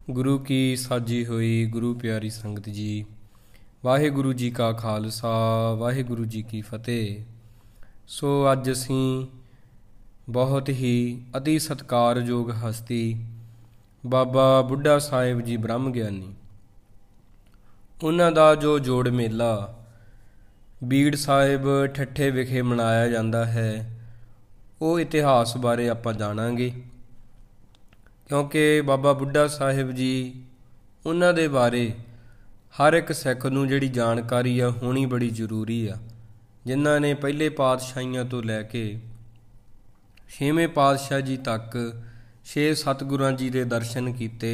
गुरु की साजी हुई गुरु प्यारी संगत जी। वाहिगुरु जी का खालसा वाहिगुरु जी की फतेह। सो अज असी बहुत ही अति सत्कारयोग हस्ती बाबा बुढ़ा साहिब जी ब्रह्म ਗਿਆਨੀ उन्हां दा जो जोड़ मेला बीड़ साहिब ठट्ठे विखे मनाया जाता है, वो इतिहास बारे आपां जाणांगे। क्योंकि बाबा बुढ़ा साहिब जी उन्हां दे बारे हर एक सिख नूं जिहड़ी जानकारी आ होनी बड़ी जरूरी आ। जिन्हां ने पहले पातशाहियां तो लैके छेवें पातशाह जी तक 6 सतगुरां जी दे दर्शन कीते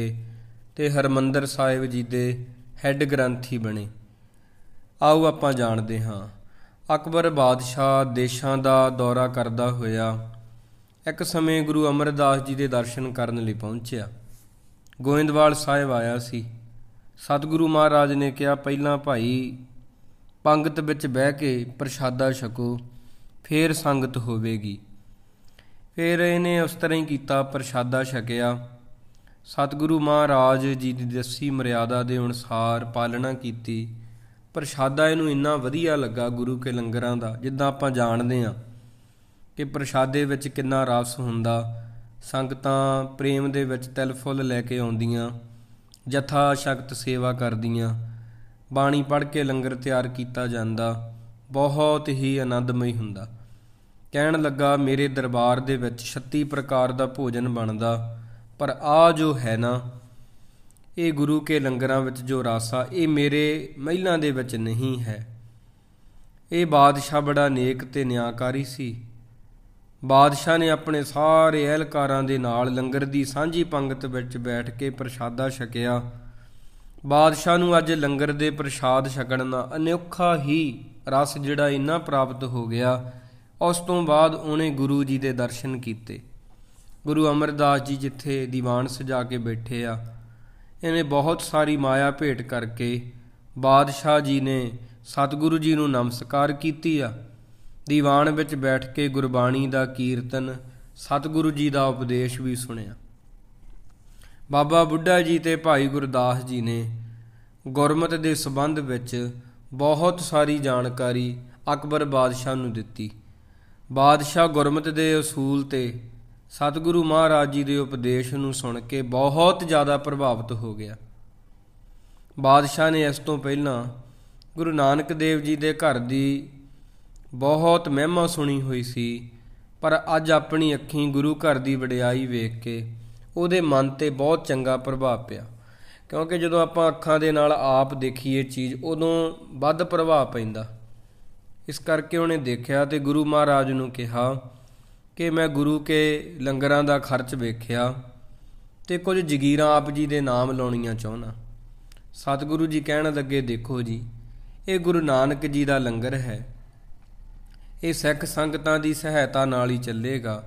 ते हरमंदर साहिब जी दे हैड ग्रंथी बने। आओ आपां जाणदे हां। अकबर बादशाह देशां दा दौरा करदा होया एक समय गुरु अमरदास जी के दर्शन करने लिए पहुँचा। गोइंदवाल साहिब आया सी। सतगुरु महाराज ने कहा, पहला भाई पंगत विच बह के प्रशादा छको, फिर संगत होवेगी। फिर इन्हें उस तरह ही किया, प्रशादा छकिया। सतगुरु महाराज जी की दसी मर्यादा के अनुसार पालना की। प्रशादा इनू इन्ना वधिया लगा गुरु के लंगरां दा, जिद्दां आपां जाणदे हां कि प्रशादे विच किन्ना रस हुंदा। संगतां प्रेम दे विच तिल फुल लैके आउंदियां, जथा शक्त सेवा करदियां, बाणी पढ़ के लंगर तैयार किया जांदा, बहुत ही आनंदमई हुंदा। कहण लगा, मेरे दरबार दे विच 36 प्रकार दा भोजन बनदा, पर आ जो है ना, ये गुरु के लंगरां विच जो रस आ, ये मेरे महलां दे विच नहीं है। ये बादशाह बड़ा नेक ते न्यायकारी सी। बादशाह ने अपने सारे एहलकारां दे नाल लंगर दी सांझी पंगत विच बैठ के प्रशादा छकिया। बादशाह नूं अज लंगर दे प्रशाद छकण दा अनोखा ही रस जिहड़ा इन्ना प्राप्त हो गया। उस तो बाद उन्हें गुरु जी दे दर्शन कीते। गुरु अमरदास जी जिथे दीवान सजा के बैठे आ, इन्हें बहुत सारी माया भेंट करके बादशाह जी ने सतगुरु जी नूं नमस्कार कीती आ। दीवान विच बैठ के गुरबाणी दा कीर्तन, सतगुरु जी दा उपदेश भी सुनिया। बाबा बुढ़ा जी ते भाई गुरदास जी ने गुरमत दे संबंध विच बहुत सारी जानकारी अकबर बादशाह नूं दित्ती। बादशाह गुरमत दे असूल ते सतगुरु महाराज जी दे उपदेश नूं सुन के बहुत ज़्यादा प्रभावित हो गया। बादशाह ने इस तो पहलां गुरु नानक देव जी दे घर दी बहुत महिमा सुनी हुई सी, पर अज अपनी अखीं गुरु घर की वडियाई वेख के ਉਹਦੇ मन ते बहुत चंगा प्रभाव पिया। क्योंकि ਜਦੋਂ ਆਪਾਂ ਅੱਖਾਂ ਦੇ ਨਾਲ ਆਪ ਦੇਖੀਏ ਚੀਜ਼, ਉਦੋਂ ਵੱਧ ਪ੍ਰਭਾਵ ਪੈਂਦਾ। ਇਸ ਕਰਕੇ ਉਹਨੇ ਦੇਖਿਆ ਤੇ ਗੁਰੂ ਮਹਾਰਾਜ ਨੂੰ ਕਿਹਾ ਕਿ ਮੈਂ ਗੁਰੂ ਕੇ ਲੰਗਰਾਂ ਦਾ ਖਰਚ ਵੇਖਿਆ ਤੇ ਕੁਝ ਜਗੀਰਾਂ ਆਪ ਜੀ ਦੇ ਨਾਮ ਲਾਉਣੀਆਂ ਚਾਹੁੰਦਾ। ਸਤਿਗੁਰੂ ਜੀ ਕਹਿਣ ਲੱਗੇ, ਦੇਖੋ ਜੀ, ਇਹ ਗੁਰੂ ਨਾਨਕ ਜੀ ਦਾ ਲੰਗਰ ਹੈ, ਇਹ ਸਿੱਖ ਸੰਗਤਾਂ ਦੀ ਸਹਾਇਤਾ ਨਾਲ ਹੀ ਚੱਲੇਗਾ।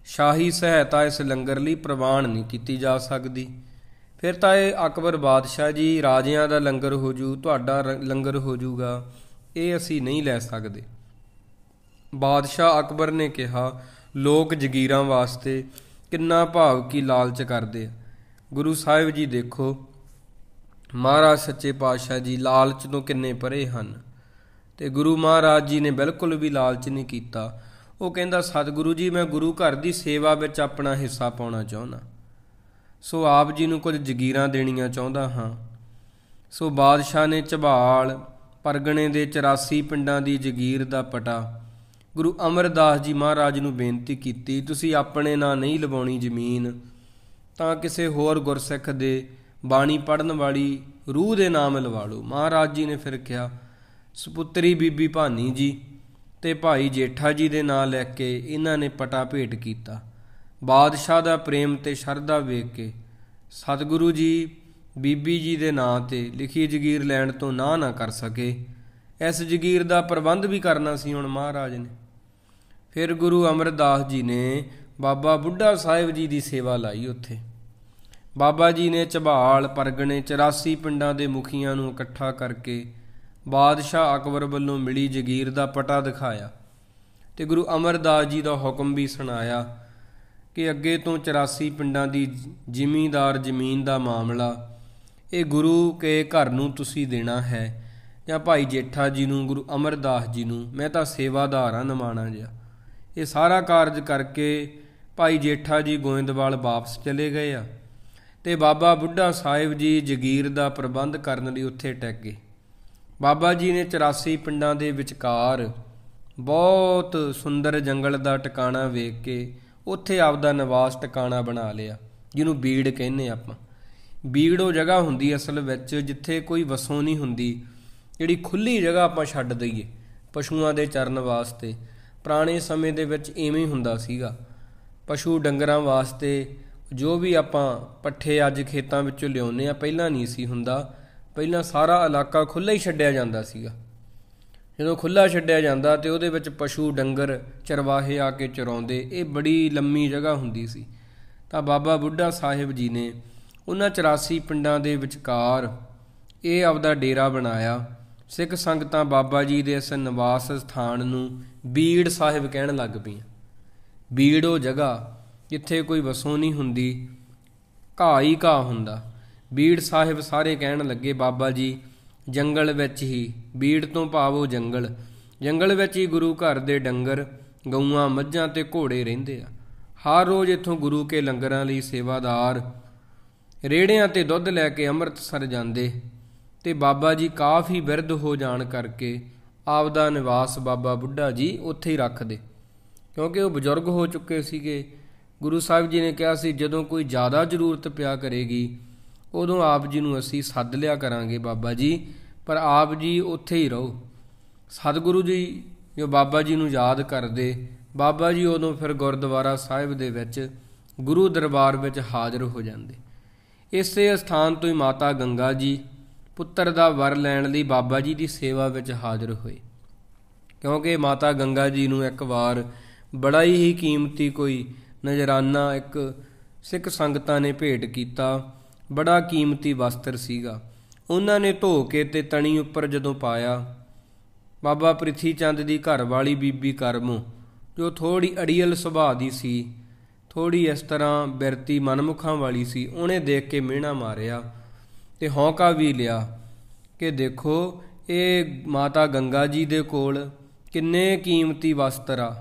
ਸ਼ਾਹੀ ਸਹਾਇਤਾ ਇਸ ਲੰਗਰ ਲਈ ਪ੍ਰਵਾਨ ਨਹੀਂ ਕੀਤੀ ਜਾ ਸਕਦੀ। ਫਿਰ ਤਾਂ ਇਹ ਅਕਬਰ ਬਾਦਸ਼ਾਹ ਜੀ ਰਾਜਿਆਂ ਦਾ ਲੰਗਰ ਹੋ ਜੂ, ਤੁਹਾਡਾ ਲੰਗਰ ਹੋ ਜੂਗਾ, ਇਹ ਅਸੀਂ ਨਹੀਂ ਲੈ ਸਕਦੇ। ਬਾਦਸ਼ਾਹ ਅਕਬਰ ਨੇ ਕਿਹਾ, ਲੋਕ ਜਗੀਰਾਂ ਵਾਸਤੇ ਕਿੰਨਾ ਭਾਵ ਕੀ ਲਾਲਚ ਕਰਦੇ ਆ। ਗੁਰੂ ਸਾਹਿਬ ਜੀ ਦੇਖੋ, ਮਹਾਰਾਜ ਸੱਚੇ ਪਾਤਸ਼ਾਹ ਜੀ ਲਾਲਚ ਤੋਂ ਕਿੰਨੇ ਪਰੇ ਹਨ। ਤੇ ਗੁਰੂ ਮਹਾਰਾਜ ਜੀ ਨੇ ਬਿਲਕੁਲ ਵੀ ਲਾਲਚ ਨਹੀਂ ਕੀਤਾ। ਉਹ ਕਹਿੰਦਾ, ਸਤਿਗੁਰੂ ਜੀ, ਮੈਂ ਗੁਰੂ ਘਰ ਦੀ ਸੇਵਾ ਵਿੱਚ ਆਪਣਾ ਹਿੱਸਾ ਪਾਉਣਾ ਚਾਹੁੰਦਾ, ਸੋ ਆਪ ਜੀ ਨੂੰ ਕੁਝ ਜਗੀਰਾਂ ਦੇਣੀਆਂ ਚਾਹੁੰਦਾ ਹਾਂ। ਸੋ ਬਾਦਸ਼ਾਹ ਨੇ ਝਬਾਲ ਪਰਗਣੇ ਦੇ 84 ਪਿੰਡਾਂ ਦੀ ਜਗੀਰ ਦਾ ਪਟਾ ਗੁਰੂ ਅਮਰਦਾਸ ਜੀ ਮਹਾਰਾਜ ਨੂੰ ਬੇਨਤੀ ਕੀਤੀ, ਤੁਸੀਂ ਆਪਣੇ ਨਾਂ ਨਹੀਂ ਲਵਾਉਣੀ ਜ਼ਮੀਨ, ਤਾਂ ਕਿਸੇ ਹੋਰ ਗੁਰਸਿੱਖ ਦੇ ਬਾਣੀ ਪੜ੍ਹਨ ਵਾਲੀ ਰੂਹ ਦੇ ਨਾਮ ਲਵਾ ਲਓ। ਮਹਾਰਾਜ ਜੀ ਨੇ ਫਿਰ ਕਿਹਾ, ਸਪੁੱਤਰੀ ਬੀਬੀ ਭਾਨੀ ਜੀ ਤੇ ਭਾਈ ਜੇਠਾ ਜੀ ਦੇ ਨਾਂ ਲੈ ਕੇ ਇਹਨਾਂ ਨੇ ਪਟਾ ਭੇਟ ਕੀਤਾ। ਬਾਦਸ਼ਾਹ ਦਾ ਪ੍ਰੇਮ ਤੇ ਸ਼ਰਧਾ ਵੇਖ ਕੇ ਸਤਿਗੁਰੂ ਜੀ ਬੀਬੀ ਜੀ ਦੇ ਨਾਂ ਤੇ ਲਿਖੀ ਜਗੀਰ ਲੈਣ ਤੋਂ ਨਾ ਕਰ ਸਕੇ। ਇਸ ਜਗੀਰ ਦਾ ਪ੍ਰਬੰਧ ਵੀ ਕਰਨਾ ਸੀ ਹੁਣ ਮਹਾਰਾਜ ਨੇ। ਫਿਰ ਗੁਰੂ ਅਮਰਦਾਸ ਜੀ ਨੇ ਬਾਬਾ ਬੁੱਢਾ ਸਾਹਿਬ ਜੀ ਦੀ ਸੇਵਾ ਲਾਈ ਉੱਥੇ। ਬਾਬਾ ਜੀ ਨੇ ਝਬਾਲ ਪਰਗਣੇ 84 ਪਿੰਡਾਂ ਦੇ ਮੁਖੀਆਂ ਨੂੰ ਇਕੱਠਾ ਕਰਕੇ ਬਾਦਸ਼ਾਹ ਅਕਬਰ ਵੱਲੋਂ ਮਿਲੀ ਜਗੀਰ ਦਾ ਪਟਾ ਦਿਖਾਇਆ ਤੇ ਗੁਰੂ ਅਮਰਦਾਸ ਜੀ ਦਾ ਹੁਕਮ ਵੀ ਸੁਣਾਇਆ कि अगे तो 84 पिंडां दी जिमींदार जमीन का मामला ये गुरु के घर नूं तुसीं देना है ਜਾਂ ਭਾਈ ਜੇਠਾ ਜੀ ਨੂੰ, ਗੁਰੂ ਅਮਰਦਾਸ ਜੀ ਨੂੰ। ਮੈਂ ਤਾਂ ਸੇਵਾਦਾਰ ਹਾਂ ਨਿਮਾਣਾ ਜਿਹਾ। ਇਹ ਸਾਰਾ ਕਾਰਜ ਕਰਕੇ ਭਾਈ ਜੇਠਾ ਜੀ ਗੋਇੰਦਵਾਲ ਵਾਪਸ ਚਲੇ ਗਏ ਆ ਅਤੇ ਬਾਬਾ ਬੁੱਢਾ ਸਾਹਿਬ ਜੀ ਜਗੀਰ ਦਾ ਪ੍ਰਬੰਧ ਕਰਨ ਲਈ ਉੱਥੇ ਟਿਕ ਗਏ। ਬਾਬਾ ਜੀ ਨੇ 84 ਪਿੰਡਾਂ ਦੇ ਵਿਚਕਾਰ ਬਹੁਤ ਸੁੰਦਰ ਜੰਗਲ ਦਾ ਟਿਕਾਣਾ ਵੇਖ ਕੇ ਉੱਥੇ ਆਪਦਾ ਨਿਵਾਸ ਟਿਕਾਣਾ ਬਣਾ ਲਿਆ, ਜਿਹਨੂੰ ਬੀੜ ਕਹਿੰਦੇ ਆਪਾਂ। ਬੀੜ ਉਹ ਜਗ੍ਹਾ ਹੁੰਦੀ ਅਸਲ ਵਿੱਚ ਜਿੱਥੇ ਕੋਈ ਵਸੋਂ ਨਹੀਂ ਹੁੰਦੀ, ਜਿਹੜੀ ਖੁੱਲ੍ਹੀ ਜਗ੍ਹਾ ਆਪਾਂ ਛੱਡ ਦਈਏ ਪਸ਼ੂਆਂ ਦੇ ਚਰਨ ਵਾਸਤੇ। ਪੁਰਾਣੇ ਸਮੇਂ ਦੇ ਵਿੱਚ ਇਵੇਂ ਹੀ ਹੁੰਦਾ ਸੀਗਾ। ਪਸ਼ੂ ਡੰਗਰਾਂ ਵਾਸਤੇ ਜੋ ਵੀ ਆਪਾਂ ਪੱਠੇ ਅੱਜ ਖੇਤਾਂ ਵਿੱਚੋਂ ਲਿਆਉਂਦੇ ਹਾਂ, ਪਹਿਲਾਂ ਨਹੀਂ ਸੀ ਹੁੰਦਾ। ਪਹਿਲਾਂ ਸਾਰਾ ਇਲਾਕਾ ਖੁੱਲ੍ਹਾ ਹੀ ਛੱਡਿਆ ਜਾਂਦਾ ਸੀਗਾ। ਜਦੋਂ ਖੁੱਲ੍ਹਾ ਛੱਡਿਆ ਜਾਂਦਾ ਅਤੇ ਉਹਦੇ ਵਿੱਚ ਪਸ਼ੂ ਡੰਗਰ ਚਰਵਾਹੇ ਆ ਕੇ ਚਰਾਉਂਦੇ। ਇਹ ਬੜੀ ਲੰਮੀ ਜਗ੍ਹਾ ਹੁੰਦੀ ਸੀ। ਤਾਂ ਬਾਬਾ ਬੁੱਢਾ ਸਾਹਿਬ ਜੀ ਨੇ ਉਹਨਾਂ 84 ਪਿੰਡਾਂ ਦੇ ਵਿਚਕਾਰ ਇਹ ਆਪਦਾ ਡੇਰਾ ਬਣਾਇਆ। ਸਿੱਖ ਸੰਗਤਾਂ ਬਾਬਾ ਜੀ ਦੇ ਇਸ ਨਿਵਾਸ ਸਥਾਨ ਨੂੰ ਬੀੜ ਸਾਹਿਬ ਕਹਿਣ ਲੱਗ ਪਈਆਂ। ਬੀੜ ਉਹ ਜਗ੍ਹਾ ਜਿੱਥੇ ਕੋਈ ਵਸੋਂ ਨਹੀਂ ਹੁੰਦੀ, ਘਾਹ ਹੀ ਘਾਹ ਹੁੰਦਾ। ਬੀੜ ਸਾਹਿਬ ਸਾਰੇ ਕਹਿਣ ਲੱਗੇ ਬਾਬਾ ਜੀ ਜੰਗਲ ਵਿੱਚ ਹੀ, ਬੀੜ ਤੋਂ ਭਾਵ ਉਹ ਜੰਗਲ ਵਿੱਚ ਹੀ ਗੁਰੂ ਘਰ ਦੇ ਡੰਗਰ, ਗਊਆਂ, ਮੱਝਾਂ ਅਤੇ ਘੋੜੇ ਰਹਿੰਦੇ ਆ। ਹਰ ਰੋਜ਼ ਇੱਥੋਂ ਗੁਰੂ ਕੇ ਲੰਗਰਾਂ ਲਈ ਸੇਵਾਦਾਰ ਰੇੜਿਆਂ 'ਤੇ ਦੁੱਧ ਲੈ ਕੇ ਅੰਮ੍ਰਿਤਸਰ ਜਾਂਦੇ ਅਤੇ ਬਾਬਾ ਜੀ ਕਾਫੀ ਬਿਰਧ ਹੋ ਜਾਣ ਕਰਕੇ ਆਪਦਾ ਨਿਵਾਸ ਬਾਬਾ ਬੁੱਢਾ ਜੀ ਉੱਥੇ ਹੀ ਰੱਖਦੇ, ਕਿਉਂਕਿ ਉਹ ਬਜ਼ੁਰਗ ਹੋ ਚੁੱਕੇ ਸੀਗੇ। ਗੁਰੂ ਸਾਹਿਬ ਜੀ ਨੇ ਕਿਹਾ ਸੀ ਜਦੋਂ ਕੋਈ ਜ਼ਿਆਦਾ ਜ਼ਰੂਰਤ ਪਿਆ ਕਰੇਗੀ ਉਦੋਂ ਆਪ ਜੀ ਨੂੰ ਅਸੀਂ ਸੱਦ ਲਿਆ ਕਰਾਂਗੇ ਬਾਬਾ ਜੀ, ਪਰ ਆਪ ਜੀ ਉੱਥੇ ਹੀ ਰਹੋ। ਸਤਿਗੁਰੂ ਜੀ ਜੋ ਬਾਬਾ ਜੀ ਨੂੰ ਯਾਦ ਕਰਦੇ, ਬਾਬਾ ਜੀ ਉਦੋਂ ਫਿਰ ਗੁਰਦੁਆਰਾ ਸਾਹਿਬ ਦੇ ਵਿੱਚ ਗੁਰੂ ਦਰਬਾਰ ਵਿੱਚ ਹਾਜ਼ਰ ਹੋ ਜਾਂਦੇ। ਇਸੇ ਸਥਾਨ ਤੋਂ ਹੀ ਮਾਤਾ ਗੰਗਾ ਜੀ ਪੁੱਤਰ ਦਾ ਵਰ ਲੈਣ ਲਈ ਬਾਬਾ ਜੀ ਦੀ ਸੇਵਾ ਵਿੱਚ ਹਾਜ਼ਰ ਹੋਏ, ਕਿਉਂਕਿ ਮਾਤਾ ਗੰਗਾ ਜੀ ਨੂੰ ਇੱਕ ਵਾਰ ਬੜਾ ਹੀ ਕੀਮਤੀ ਕੋਈ ਨਜ਼ਰਾਨਾ ਇੱਕ ਸਿੱਖ ਸੰਗਤਾਂ ਨੇ ਭੇਟ ਕੀਤਾ। ਬੜਾ ਕੀਮਤੀ ਵਸਤਰ ਸੀਗਾ। ਉਹਨਾਂ ਨੇ ਧੋ ਕੇ ਅਤੇ ਤਣੀ ਉੱਪਰ ਜਦੋਂ ਪਾਇਆ, ਬਾਬਾ ਪ੍ਰਿਥੀ ਚੰਦ ਦੀ ਘਰ ਵਾਲੀ ਬੀਬੀ ਕਰਮੋਂ, ਜੋ ਥੋੜ੍ਹੀ ਅੜੀਅਲ ਸੁਭਾਅ ਦੀ ਸੀ, ਥੋੜ੍ਹੀ ਇਸ ਤਰ੍ਹਾਂ ਬਿਰਤੀ ਮਨਮੁਖਾਂ ਵਾਲੀ ਸੀ, ਉਹਨੇ ਦੇਖ ਕੇ ਮਿਹਣਾ ਮਾਰਿਆ ਅਤੇ ਹੌਂਕਾ ਵੀ ਲਿਆ ਕਿ ਦੇਖੋ ਇਹ ਮਾਤਾ ਗੰਗਾ ਜੀ ਦੇ ਕੋਲ ਕਿੰਨੇ ਕੀਮਤੀ ਵਸਤਰ ਆ,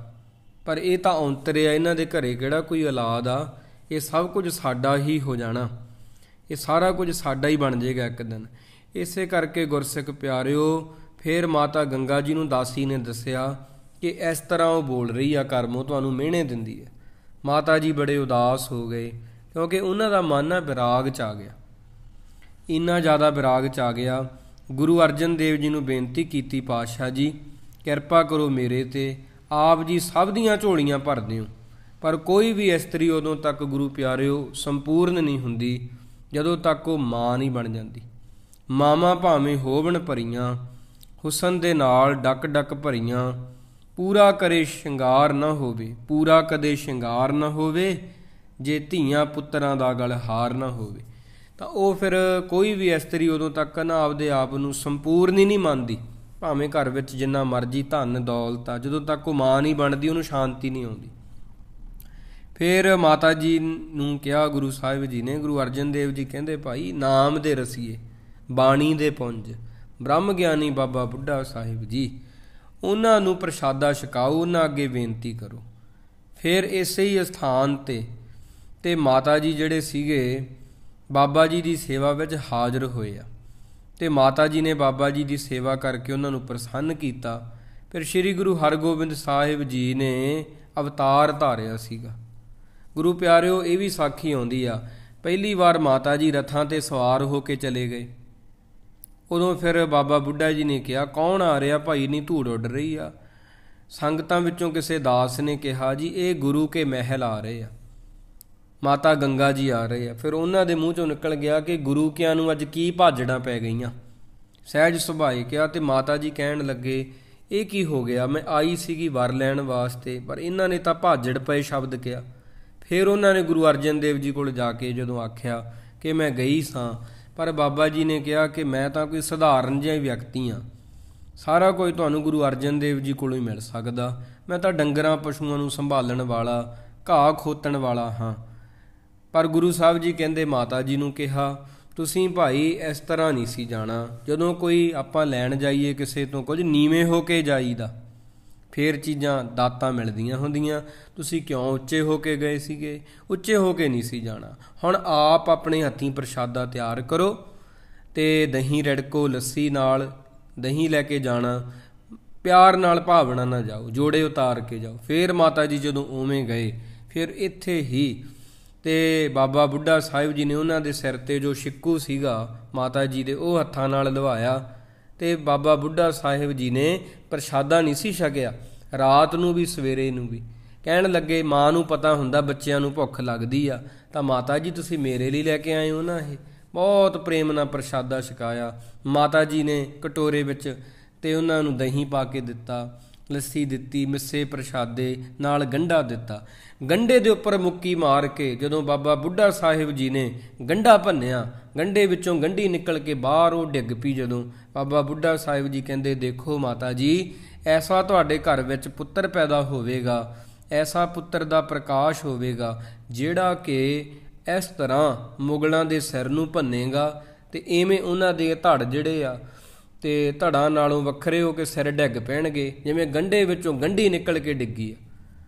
ਪਰ ਇਹ ਤਾਂ ਔਂਤਰੇ ਆ, ਇਹਨਾਂ ਦੇ ਘਰੇ ਕਿਹੜਾ ਕੋਈ ਔਲਾਦ ਆ। ਇਹ ਸਭ ਕੁਝ ਸਾਡਾ ਹੀ ਹੋ ਜਾਣਾ, ਇਹ ਸਾਰਾ ਕੁਝ ਸਾਡਾ ਹੀ ਬਣ ਜਾਏਗਾ ਇੱਕ ਦਿਨ। ਇਸੇ ਕਰਕੇ ਗੁਰਸਿੱਖ ਪਿਆਰਿਓ, ਫਿਰ ਮਾਤਾ ਗੰਗਾ ਜੀ ਨੂੰ ਦਾਸੀ ਨੇ ਦੱਸਿਆ ਕਿ ਇਸ ਤਰ੍ਹਾਂ ਉਹ ਬੋਲ ਰਹੀ ਆ ਕਰਮੋਂ, ਤੁਹਾਨੂੰ ਮਿਹਣੇ ਦਿੰਦੀ ਹੈ। ਮਾਤਾ ਜੀ ਬੜੇ ਉਦਾਸ ਹੋ ਗਏ, ਕਿਉਂਕਿ ਉਹਨਾਂ ਦਾ ਮਨ ਨਾ ਵਿਰਾਗ 'ਚ ਆ ਗਿਆ। ਇੰਨਾ ਜ਼ਿਆਦਾ ਵਿਰਾਗ 'ਚ ਆ ਗਿਆ, ਗੁਰੂ ਅਰਜਨ ਦੇਵ ਜੀ ਨੂੰ ਬੇਨਤੀ ਕੀਤੀ, ਪਾਤਸ਼ਾਹ ਜੀ ਕਿਰਪਾ ਕਰੋ ਮੇਰੇ 'ਤੇ, ਆਪ ਜੀ ਸਭ ਦੀਆਂ ਝੋਲੀਆਂ ਭਰਦੇ ਹੋ, ਪਰ ਕੋਈ ਵੀ ਇਸਤਰੀ ਉਦੋਂ ਤੱਕ ਗੁਰੂ ਪਿਆਰਿਓ ਸੰਪੂਰਨ ਨਹੀਂ ਹੁੰਦੀ ਜਦੋਂ ਤੱਕ ਉਹ ਮਾਂ ਨਹੀਂ ਬਣ ਜਾਂਦੀ। ਮਾਵਾਂ ਭਾਵੇਂ ਹੋਵਣ ਭਰੀਆਂ, ਹੁਸਨ ਦੇ ਨਾਲ ਡੱਕ ਡੱਕ ਭਰੀਆਂ, ਪੂਰਾ ਕਰੇ ਸ਼ਿੰਗਾਰ ਨਾ ਹੋਵੇ, ਪੂਰਾ ਕਦੇ ਸ਼ਿੰਗਾਰ ਨਾ ਹੋਵੇ, ਜੇ ਧੀਆਂ ਪੁੱਤਰਾਂ ਦਾ ਗਲ ਹਾਰ ਨਾ ਹੋਵੇ। ਤਾਂ ਉਹ ਫਿਰ ਕੋਈ ਵੀ ਇਸਤਰੀ ਉਦੋਂ ਤੱਕ ਨਾ ਆਪਦੇ ਆਪ ਨੂੰ ਸੰਪੂਰਨ ਹੀ ਨਹੀਂ ਮੰਨਦੀ, ਭਾਵੇਂ ਘਰ ਵਿੱਚ ਜਿੰਨਾ ਮਰਜ਼ੀ ਧਨ ਦੌਲਤ ਆ, ਜਦੋਂ ਤੱਕ ਉਹ ਮਾਂ ਨਹੀਂ ਬਣਦੀ ਉਹਨੂੰ ਸ਼ਾਂਤੀ ਨਹੀਂ ਆਉਂਦੀ। ਫਿਰ ਮਾਤਾ ਜੀ ਨੂੰ ਕਿਹਾ ਗੁਰੂ ਸਾਹਿਬ ਜੀ ਨੇ, ਗੁਰੂ ਅਰਜਨ ਦੇਵ ਜੀ ਕਹਿੰਦੇ ਭਾਈ ਨਾਮ ਦੇ ਰਸੀਏ, ਬਾਣੀ ਦੇ ਪੁੰਜ, ਬ੍ਰਹਮ ਗਿਆਨੀ ਬਾਬਾ ਬੁੱਢਾ ਸਾਹਿਬ ਜੀ, ਉਹਨਾਂ ਨੂੰ ਪ੍ਰਸ਼ਾਦਾ ਛਕਾਓ, ਉਹਨਾਂ ਅੱਗੇ ਬੇਨਤੀ ਕਰੋ। ਫਿਰ ਇਸੇ ਹੀ ਸਥਾਨ 'ਤੇ ਮਾਤਾ ਜੀ ਜਿਹੜੇ ਸੀਗੇ ਬਾਬਾ ਜੀ ਦੀ ਸੇਵਾ ਵਿੱਚ ਹਾਜ਼ਰ ਹੋਏ ਆ, ਅਤੇ ਮਾਤਾ ਜੀ ਨੇ ਬਾਬਾ ਜੀ ਦੀ ਸੇਵਾ ਕਰਕੇ ਉਹਨਾਂ ਨੂੰ ਪ੍ਰਸੰਨ ਕੀਤਾ। ਫਿਰ ਸ਼੍ਰੀ ਗੁਰੂ ਹਰਗੋਬਿੰਦ ਸਾਹਿਬ ਜੀ ਨੇ ਅਵਤਾਰ ਧਾਰਿਆ ਸੀਗਾ। ਗੁਰੂ ਪਿਆਰਿਓ, ਇਹ ਵੀ ਸਾਖੀ ਆਉਂਦੀ ਆ, ਪਹਿਲੀ ਵਾਰ ਮਾਤਾ ਜੀ ਰਥਾਂ 'ਤੇ ਸਵਾਰ ਹੋ ਕੇ ਚਲੇ ਗਏ। ਉਦੋਂ ਫਿਰ ਬਾਬਾ ਬੁੱਢਾ ਜੀ ਨੇ ਕਿਹਾ ਕੌਣ ਆ ਰਿਹਾ ਭਾਈ, ਨਹੀਂ ਧੂੜ ਉੱਡ ਰਹੀ ਆ। ਸੰਗਤਾਂ ਵਿੱਚੋਂ ਕਿਸੇ ਦਾਸ ਨੇ ਕਿਹਾ ਜੀ ਇਹ ਗੁਰੂ ਕੇ ਮਹਿਲ ਆ ਰਹੇ ਆ, ਮਾਤਾ ਗੰਗਾ ਜੀ ਆ ਰਹੇ ਆ। ਫਿਰ ਉਹਨਾਂ ਦੇ ਮੂੰਹ 'ਚੋਂ ਨਿਕਲ ਗਿਆ ਕਿ ਗੁਰੂ ਕਿਆਂ ਨੂੰ ਅੱਜ ਕੀ ਭਾਜੜਾਂ ਪੈ ਗਈਆਂ। ਸਹਿਜ ਸੁਭਾਏ ਕਿਹਾ, ਅਤੇ ਮਾਤਾ ਜੀ ਕਹਿਣ ਲੱਗੇ ਇਹ ਕੀ ਹੋ ਗਿਆ, ਮੈਂ ਆਈ ਸੀਗੀ ਵਰ ਲੈਣ ਵਾਸਤੇ, ਪਰ ਇਹਨਾਂ ਨੇ ਤਾਂ ਭਾਜੜ ਪਏ ਸ਼ਬਦ ਕਿਹਾ। ਫਿਰ ਉਹਨਾਂ ਨੇ ਗੁਰੂ ਅਰਜਨ ਦੇਵ ਜੀ ਕੋਲ ਜਾ ਕੇ ਜਦੋਂ ਆਖਿਆ ਕਿ ਮੈਂ ਗਈ ਸਾਂ, ਪਰ ਬਾਬਾ ਜੀ ਨੇ ਕਿਹਾ ਕਿ ਮੈਂ ਤਾਂ ਕੋਈ ਸਧਾਰਨ ਜਿਹਾ ਵਿਅਕਤੀ ਹਾਂ, ਸਾਰਾ ਕੁਝ ਤੁਹਾਨੂੰ ਗੁਰੂ ਅਰਜਨ ਦੇਵ ਜੀ ਕੋਲੋਂ ਹੀ ਮਿਲ ਸਕਦਾ। ਮੈਂ ਤਾਂ ਡੰਗਰਾਂ ਪਸ਼ੂਆਂ ਨੂੰ ਸੰਭਾਲਣ ਵਾਲਾ ਘਾਹ ਖੋਤਣ ਵਾਲਾ ਹਾਂ। ਪਰ ਗੁਰੂ ਸਾਹਿਬ ਜੀ ਕਹਿੰਦੇ ਮਾਤਾ ਜੀ ਨੂੰ ਕਿਹਾ, ਤੁਸੀਂ ਭਾਈ ਇਸ ਤਰ੍ਹਾਂ ਨਹੀਂ ਸੀ ਜਾਣਾ। ਜਦੋਂ ਕੋਈ ਆਪਾਂ ਲੈਣ ਜਾਈਏ ਕਿਸੇ ਤੋਂ ਕੁਝ, ਨੀਵੇਂ ਹੋ ਕੇ ਜਾਈਦਾ, ਫੇਰ ਚੀਜ਼ਾਂ ਦਾਤਾਂ ਮਿਲਦੀਆਂ ਹੁੰਦੀਆਂ। ਤੁਸੀਂ ਕਿਉਂ ਉੱਚੇ ਹੋ ਕੇ ਗਏ ਸੀਗੇ? ਉੱਚੇ ਹੋ ਕੇ ਨਹੀਂ ਸੀ ਜਾਣਾ। ਹੁਣ ਆਪ ਆਪਣੇ ਹੱਥੀਂ ਪ੍ਰਸ਼ਾਦਾ ਤਿਆਰ ਕਰੋ ਅਤੇ ਦਹੀਂ ਰਿੜਕੋ, ਲੱਸੀ ਨਾਲ ਦਹੀਂ ਲੈ ਕੇ ਜਾਣਾ, ਪਿਆਰ ਨਾਲ ਭਾਵਨਾ ਨਾ ਜਾਓ, ਜੋੜੇ ਉਤਾਰ ਕੇ ਜਾਓ। ਫਿਰ ਮਾਤਾ ਜੀ ਜਦੋਂ ਉਵੇਂ ਗਏ, ਫਿਰ ਇੱਥੇ ਹੀ ਅਤੇ ਬਾਬਾ ਬੁੱਢਾ ਸਾਹਿਬ ਜੀ ਨੇ ਉਹਨਾਂ ਦੇ ਸਿਰ 'ਤੇ ਜੋ ਛਿੱਕੂ ਸੀਗਾ ਮਾਤਾ ਜੀ ਦੇ, ਉਹ ਹੱਥਾਂ ਨਾਲ ਲਵਾਇਆ ਅਤੇ ਬਾਬਾ ਬੁੱਢਾ ਸਾਹਿਬ ਜੀ ਨੇ ਪ੍ਰਸ਼ਾਦਾ ਨਹੀਂ ਸੀ ਛਕਿਆ, ਰਾਤ ਨੂੰ ਵੀ ਸਵੇਰੇ ਨੂੰ ਵੀ। ਕਹਿਣ ਲੱਗੇ, ਮਾਂ ਨੂੰ ਪਤਾ ਹੁੰਦਾ ਬੱਚਿਆਂ ਨੂੰ ਭੁੱਖ ਲੱਗਦੀ ਆ, ਤਾਂ ਮਾਤਾ ਜੀ ਤੁਸੀਂ ਮੇਰੇ ਲਈ ਲੈ ਕੇ ਆਏ ਹੋ ਨਾ। ਇਹ ਬਹੁਤ ਪ੍ਰੇਮ ਨਾਲ ਪ੍ਰਸ਼ਾਦਾ ਛਕਾਇਆ। ਮਾਤਾ ਜੀ ਨੇ ਕਟੋਰੇ ਵਿੱਚ ਅਤੇ ਉਹਨਾਂ ਨੂੰ ਦਹੀਂ ਪਾ ਕੇ ਦਿੱਤਾ, ਲੱਸੀ ਦਿੱਤੀ, ਮਿੱਸੇ ਪ੍ਰਸ਼ਾਦੇ ਨਾਲ ਗੰਢਾ ਦਿੱਤਾ। ਗੰਢੇ ਦੇ ਉੱਪਰ ਮੁੱਕੀ ਮਾਰ ਕੇ ਜਦੋਂ ਬਾਬਾ ਬੁੱਢਾ ਸਾਹਿਬ ਜੀ ਨੇ ਗੰਢਾ ਭੰਨਿਆ, ਗੰਢੇ ਵਿੱਚੋਂ ਗੰਢੀ ਨਿਕਲ ਕੇ ਬਾਹਰ ਉਹ ਡਿੱਗ ਪਈ। ਜਦੋਂ ਬਾਬਾ ਬੁੱਢਾ ਸਾਹਿਬ ਜੀ ਕਹਿੰਦੇ, ਦੇਖੋ ਮਾਤਾ ਜੀ, ਐਸਾ ਤੁਹਾਡੇ ਘਰ ਵਿੱਚ ਪੁੱਤਰ ਪੈਦਾ ਹੋਵੇਗਾ, ਐਸਾ ਪੁੱਤਰ ਦਾ ਪ੍ਰਕਾਸ਼ ਹੋਵੇਗਾ ਜਿਹੜਾ ਕਿ ਇਸ ਤਰ੍ਹਾਂ ਮੁਗਲਾਂ ਦੇ ਸਿਰ ਨੂੰ ਭੰਨੇਗਾ ਅਤੇ ਇਵੇਂ ਉਹਨਾਂ ਦੇ ਧੜ ਜਿਹੜੇ ਆ ਅਤੇ ਧੜਾਂ ਨਾਲੋਂ ਵੱਖਰੇ ਹੋ ਕੇ ਸਿਰ ਡਿੱਗ ਪੈਣਗੇ, ਜਿਵੇਂ ਗੰਢੇ ਵਿੱਚੋਂ ਗੰਢੀ ਨਿਕਲ ਕੇ ਡਿੱਗੀ ਆ।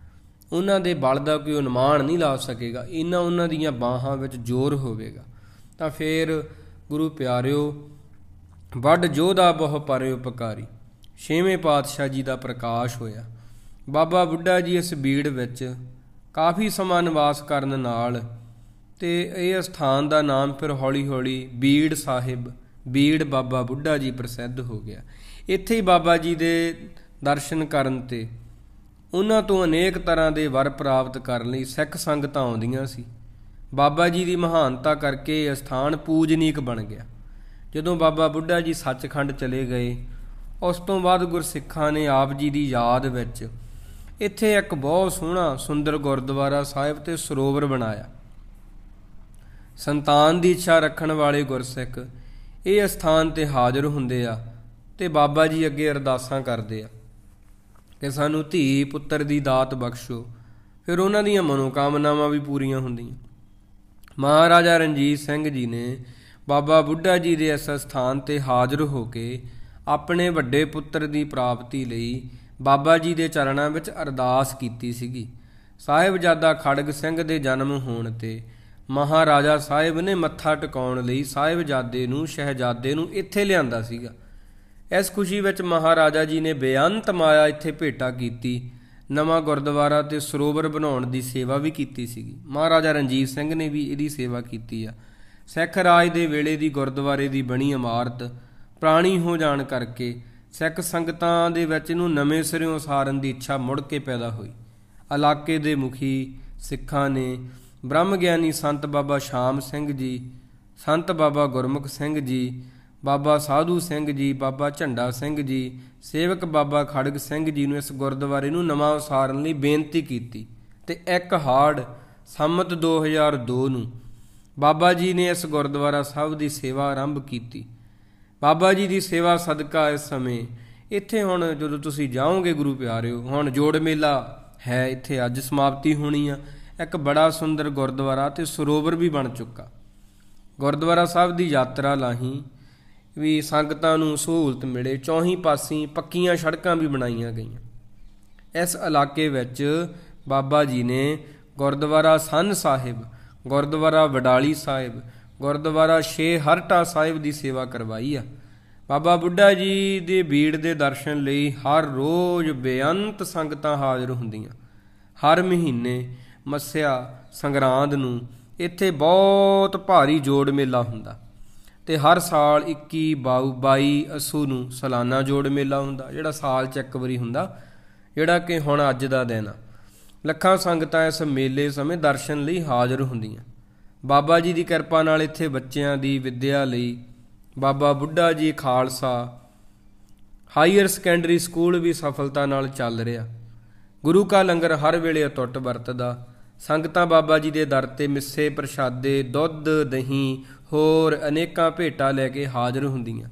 ਉਹਨਾਂ ਦੇ ਬਲ ਦਾ ਕੋਈ ਅਨੁਮਾਨ ਨਹੀਂ ਲਾ ਸਕੇਗਾ, ਇੰਨਾ ਉਹਨਾਂ ਦੀਆਂ ਬਾਹਾਂ ਵਿੱਚ ਜ਼ੋਰ ਹੋਵੇਗਾ। ਤਾਂ ਫਿਰ ਗੁਰੂ ਪਿਆਰਿਓ, ਵੱਡ ਜੋਧਾ ਬਹੁ ਪਰ ਉਪਕਾਰੀ, 6ਵੇਂ ਪਾਤਸ਼ਾਹ ਜੀ ਦਾ ਪ੍ਰਕਾਸ਼ ਹੋਇਆ। ਬਾਬਾ ਬੁੱਢਾ ਜੀ ਇਸ ਬੀੜ ਵਿੱਚ ਕਾਫੀ ਸਮਾਂ ਨਿਵਾਸ ਕਰਨ ਨਾਲ ਅਤੇ ਇਹ ਅਸਥਾਨ ਦਾ ਨਾਮ ਫਿਰ ਹੌਲੀ ਹੌਲੀ ਬੀੜ ਸਾਹਿਬ, ਬੀੜ ਬਾਬਾ ਬੁੱਢਾ ਜੀ ਪ੍ਰਸਿੱਧ ਹੋ ਗਿਆ। ਇੱਥੇ ਹੀ ਬਾਬਾ ਜੀ ਦੇ ਦਰਸ਼ਨ ਕਰਨ 'ਤੇ ਉਹਨਾਂ ਤੋਂ ਅਨੇਕ ਤਰ੍ਹਾਂ ਦੇ ਵਰ ਪ੍ਰਾਪਤ ਕਰਨ ਲਈ ਸਿੱਖ ਸੰਗਤਾਂ ਆਉਂਦੀਆਂ ਸੀ। ਬਾਬਾ ਜੀ ਦੀ ਮਹਾਨਤਾ ਕਰਕੇ ਇਹ ਅਸਥਾਨ ਪੂਜਨੀਕ ਬਣ ਗਿਆ। ਜਦੋਂ ਬਾਬਾ ਬੁੱਢਾ ਜੀ ਸੱਚਖੰਡ ਚਲੇ ਗਏ, ਉਸ ਤੋਂ ਬਾਅਦ ਗੁਰਸਿੱਖਾਂ ਨੇ ਆਪ ਜੀ ਦੀ ਯਾਦ ਵਿੱਚ ਇੱਥੇ ਇੱਕ ਬਹੁਤ ਸੋਹਣਾ ਸੁੰਦਰ ਗੁਰਦੁਆਰਾ ਸਾਹਿਬ ਅਤੇ ਸਰੋਵਰ ਬਣਾਇਆ। ਸੰਤਾਨ ਦੀ ਇੱਛਾ ਰੱਖਣ ਵਾਲੇ ਗੁਰਸਿੱਖ ਇਹ ਅਸਥਾਨ 'ਤੇ ਹਾਜ਼ਰ ਹੁੰਦੇ ਆ ਅਤੇ ਬਾਬਾ ਜੀ ਅੱਗੇ ਅਰਦਾਸਾਂ ਕਰਦੇ ਆ ਕਿ ਸਾਨੂੰ ਧੀ ਪੁੱਤਰ ਦੀ ਦਾਤ ਬਖਸ਼ੋ। ਫਿਰ ਉਹਨਾਂ ਦੀਆਂ ਮਨੋਕਾਮਨਾਵਾਂ ਵੀ ਪੂਰੀਆਂ ਹੁੰਦੀਆਂ। ਮਹਾਰਾਜਾ ਰਣਜੀਤ ਸਿੰਘ ਜੀ ਨੇ ਬਾਬਾ ਬੁੱਢਾ ਜੀ ਦੇ ਇਸ ਅਸਥਾਨ 'ਤੇ ਹਾਜ਼ਰ ਹੋ ਕੇ ਆਪਣੇ ਵੱਡੇ ਪੁੱਤਰ ਦੀ ਪ੍ਰਾਪਤੀ ਲਈ ਬਾਬਾ ਜੀ ਦੇ ਚਰਨਾਂ ਵਿੱਚ ਅਰਦਾਸ ਕੀਤੀ ਸੀਗੀ। ਸਾਹਿਬਜ਼ਾਦਾ ਖੜਗ ਸਿੰਘ ਦੇ ਜਨਮ ਹੋਣ 'ਤੇ ਮਹਾਰਾਜਾ ਸਾਹਿਬ ਨੇ ਮੱਥਾ ਟਿਕਾਉਣ ਲਈ ਸਾਹਿਬਜ਼ਾਦੇ ਨੂੰ, ਸ਼ਹਿਜ਼ਾਦੇ ਨੂੰ ਇੱਥੇ ਲਿਆਂਦਾ ਸੀਗਾ। ਇਸ ਖੁਸ਼ੀ ਵਿੱਚ ਮਹਾਰਾਜਾ ਜੀ ਨੇ ਬੇਅੰਤ ਮਾਇਆ ਇੱਥੇ ਭੇਟਾ ਕੀਤੀ। ਨਵਾਂ ਗੁਰਦੁਆਰਾ ਅਤੇ ਸਰੋਵਰ ਬਣਾਉਣ ਦੀ ਸੇਵਾ ਵੀ ਕੀਤੀ ਸੀਗੀ। ਮਹਾਰਾਜਾ ਰਣਜੀਤ ਸਿੰਘ ਨੇ ਵੀ ਇਹਦੀ ਸੇਵਾ ਕੀਤੀ ਆ। ਸਿੱਖ ਰਾਜ ਦੇ ਵੇਲੇ ਦੀ ਗੁਰਦੁਆਰੇ ਦੀ ਬਣੀ ਇਮਾਰਤ ਪੁਰਾਣੀ ਹੋ ਜਾਣ ਕਰਕੇ ਸਿੱਖ ਸੰਗਤਾਂ ਦੇ ਵਿੱਚ ਇਹਨੂੰ ਨਵੇਂ ਸਿਰਿਓਂ ਉਸਾਰਨ ਦੀ ਇੱਛਾ ਮੁੜ ਕੇ ਪੈਦਾ ਹੋਈ। ਇਲਾਕੇ ਦੇ ਮੁਖੀ ਸਿੱਖਾਂ ਨੇ ਬ੍ਰਹਮ ਗਿਆਨੀ ਸੰਤ ਬਾਬਾ ਸ਼ਾਮ ਸਿੰਘ ਜੀ, ਸੰਤ ਬਾਬਾ ਗੁਰਮੁਖ ਸਿੰਘ ਜੀ, ਬਾਬਾ ਸਾਧੂ ਸਿੰਘ ਜੀ, ਬਾਬਾ ਝੰਡਾ ਸਿੰਘ ਜੀ, ਸੇਵਕ ਬਾਬਾ ਖੜਗ ਸਿੰਘ ਜੀ ਨੂੰ ਇਸ ਗੁਰਦੁਆਰੇ ਨੂੰ ਨਵਾਂ ਉਸਾਰਨ ਲਈ ਬੇਨਤੀ ਕੀਤੀ ਅਤੇ 1 ਹਾੜ ਸੰਮਤ 2002 ਨੂੰ ਬਾਬਾ ਜੀ ਨੇ ਇਸ ਗੁਰਦੁਆਰਾ ਸਾਹਿਬ ਦੀ ਸੇਵਾ ਆਰੰਭ ਕੀਤੀ। ਬਾਬਾ ਜੀ ਦੀ ਸੇਵਾ ਸਦਕਾ ਇਸ ਸਮੇਂ ਇੱਥੇ ਹੁਣ ਜਦੋਂ ਤੁਸੀਂ ਜਾਓਗੇ ਗੁਰੂ ਪਿਆਰਿਓ, ਹੁਣ ਜੋੜ ਮੇਲਾ ਹੈ ਇੱਥੇ, ਅੱਜ ਸਮਾਪਤੀ ਹੋਣੀ ਆ। ਇੱਕ ਬੜਾ ਸੁੰਦਰ ਗੁਰਦੁਆਰਾ ਅਤੇ ਸਰੋਵਰ ਵੀ ਬਣ ਚੁੱਕਾ। ਗੁਰਦੁਆਰਾ ਸਾਹਿਬ ਦੀ ਯਾਤਰਾ ਰਾਹੀਂ ਵੀ ਸੰਗਤਾਂ ਨੂੰ ਸਹੂਲਤ ਮਿਲੇ। ਚੌਹੀਂ ਪਾਸੀਂ ਪੱਕੀਆਂ ਸੜਕਾਂ ਵੀ ਬਣਾਈਆਂ ਗਈਆਂ। ਇਸ ਇਲਾਕੇ ਵਿੱਚ ਬਾਬਾ ਜੀ ਨੇ ਗੁਰਦੁਆਰਾ ਸੰਨ ਸਾਹਿਬ, ਗੁਰਦੁਆਰਾ ਵਡਾਲੀ ਸਾਹਿਬ, ਗੁਰਦੁਆਰਾ ਛੇ ਹਰਟਾ ਸਾਹਿਬ ਦੀ ਸੇਵਾ ਕਰਵਾਈ ਆ। ਬਾਬਾ ਬੁੱਢਾ ਜੀ ਦੇ ਬੀੜ ਦੇ ਦਰਸ਼ਨ ਲਈ ਹਰ ਰੋਜ਼ ਬੇਅੰਤ ਸੰਗਤਾਂ ਹਾਜ਼ਰ ਹੁੰਦੀਆਂ। ਹਰ ਮਹੀਨੇ ਮੱਸਿਆ ਸੰਗਰਾਂਦ ਨੂੰ ਇੱਥੇ ਬਹੁਤ ਭਾਰੀ ਜੋੜ ਮੇਲਾ ਹੁੰਦਾ ਅਤੇ ਹਰ ਸਾਲ 21, 22 ਅੱਸੂ ਨੂੰ ਸਾਲਾਨਾ ਜੋੜ ਮੇਲਾ ਹੁੰਦਾ, ਜਿਹੜਾ ਸਾਲ 'ਚ ਇੱਕ ਵਾਰੀ ਹੁੰਦਾ, ਜਿਹੜਾ ਕਿ ਹੁਣ ਅੱਜ ਦਾ ਦਿਨ ਆ। ਲੱਖਾਂ ਸੰਗਤਾਂ ਇਸ ਮੇਲੇ ਸਮੇਂ ਦਰਸ਼ਨ ਲਈ ਹਾਜ਼ਰ ਹੁੰਦੀਆਂ। ਬਾਬਾ ਜੀ ਦੀ ਕਿਰਪਾ ਨਾਲ ਇੱਥੇ ਬੱਚਿਆਂ ਦੀ ਵਿੱਦਿਆ ਲਈ ਬਾਬਾ ਬੁੱਢਾ ਜੀ ਖਾਲਸਾ ਹਾਇਰ ਸੈਕੰਡਰੀ ਸਕੂਲ ਵੀ ਸਫਲਤਾ ਨਾਲ ਚੱਲ ਰਿਹਾ। ਗੁਰੂ ਕਾ ਲੰਗਰ ਹਰ ਵੇਲੇ ਅਟੁੱਟ ਵਰਤਦਾ। ਸੰਗਤਾਂ ਬਾਬਾ ਜੀ ਦੇ ਦਰ 'ਤੇ ਮਿੱਸੇ ਪ੍ਰਸ਼ਾਦੇ, ਦੁੱਧ, ਦਹੀਂ, ਹੋਰ ਅਨੇਕਾਂ ਭੇਟਾਂ ਲੈ ਕੇ ਹਾਜ਼ਰ ਹੁੰਦੀਆਂ।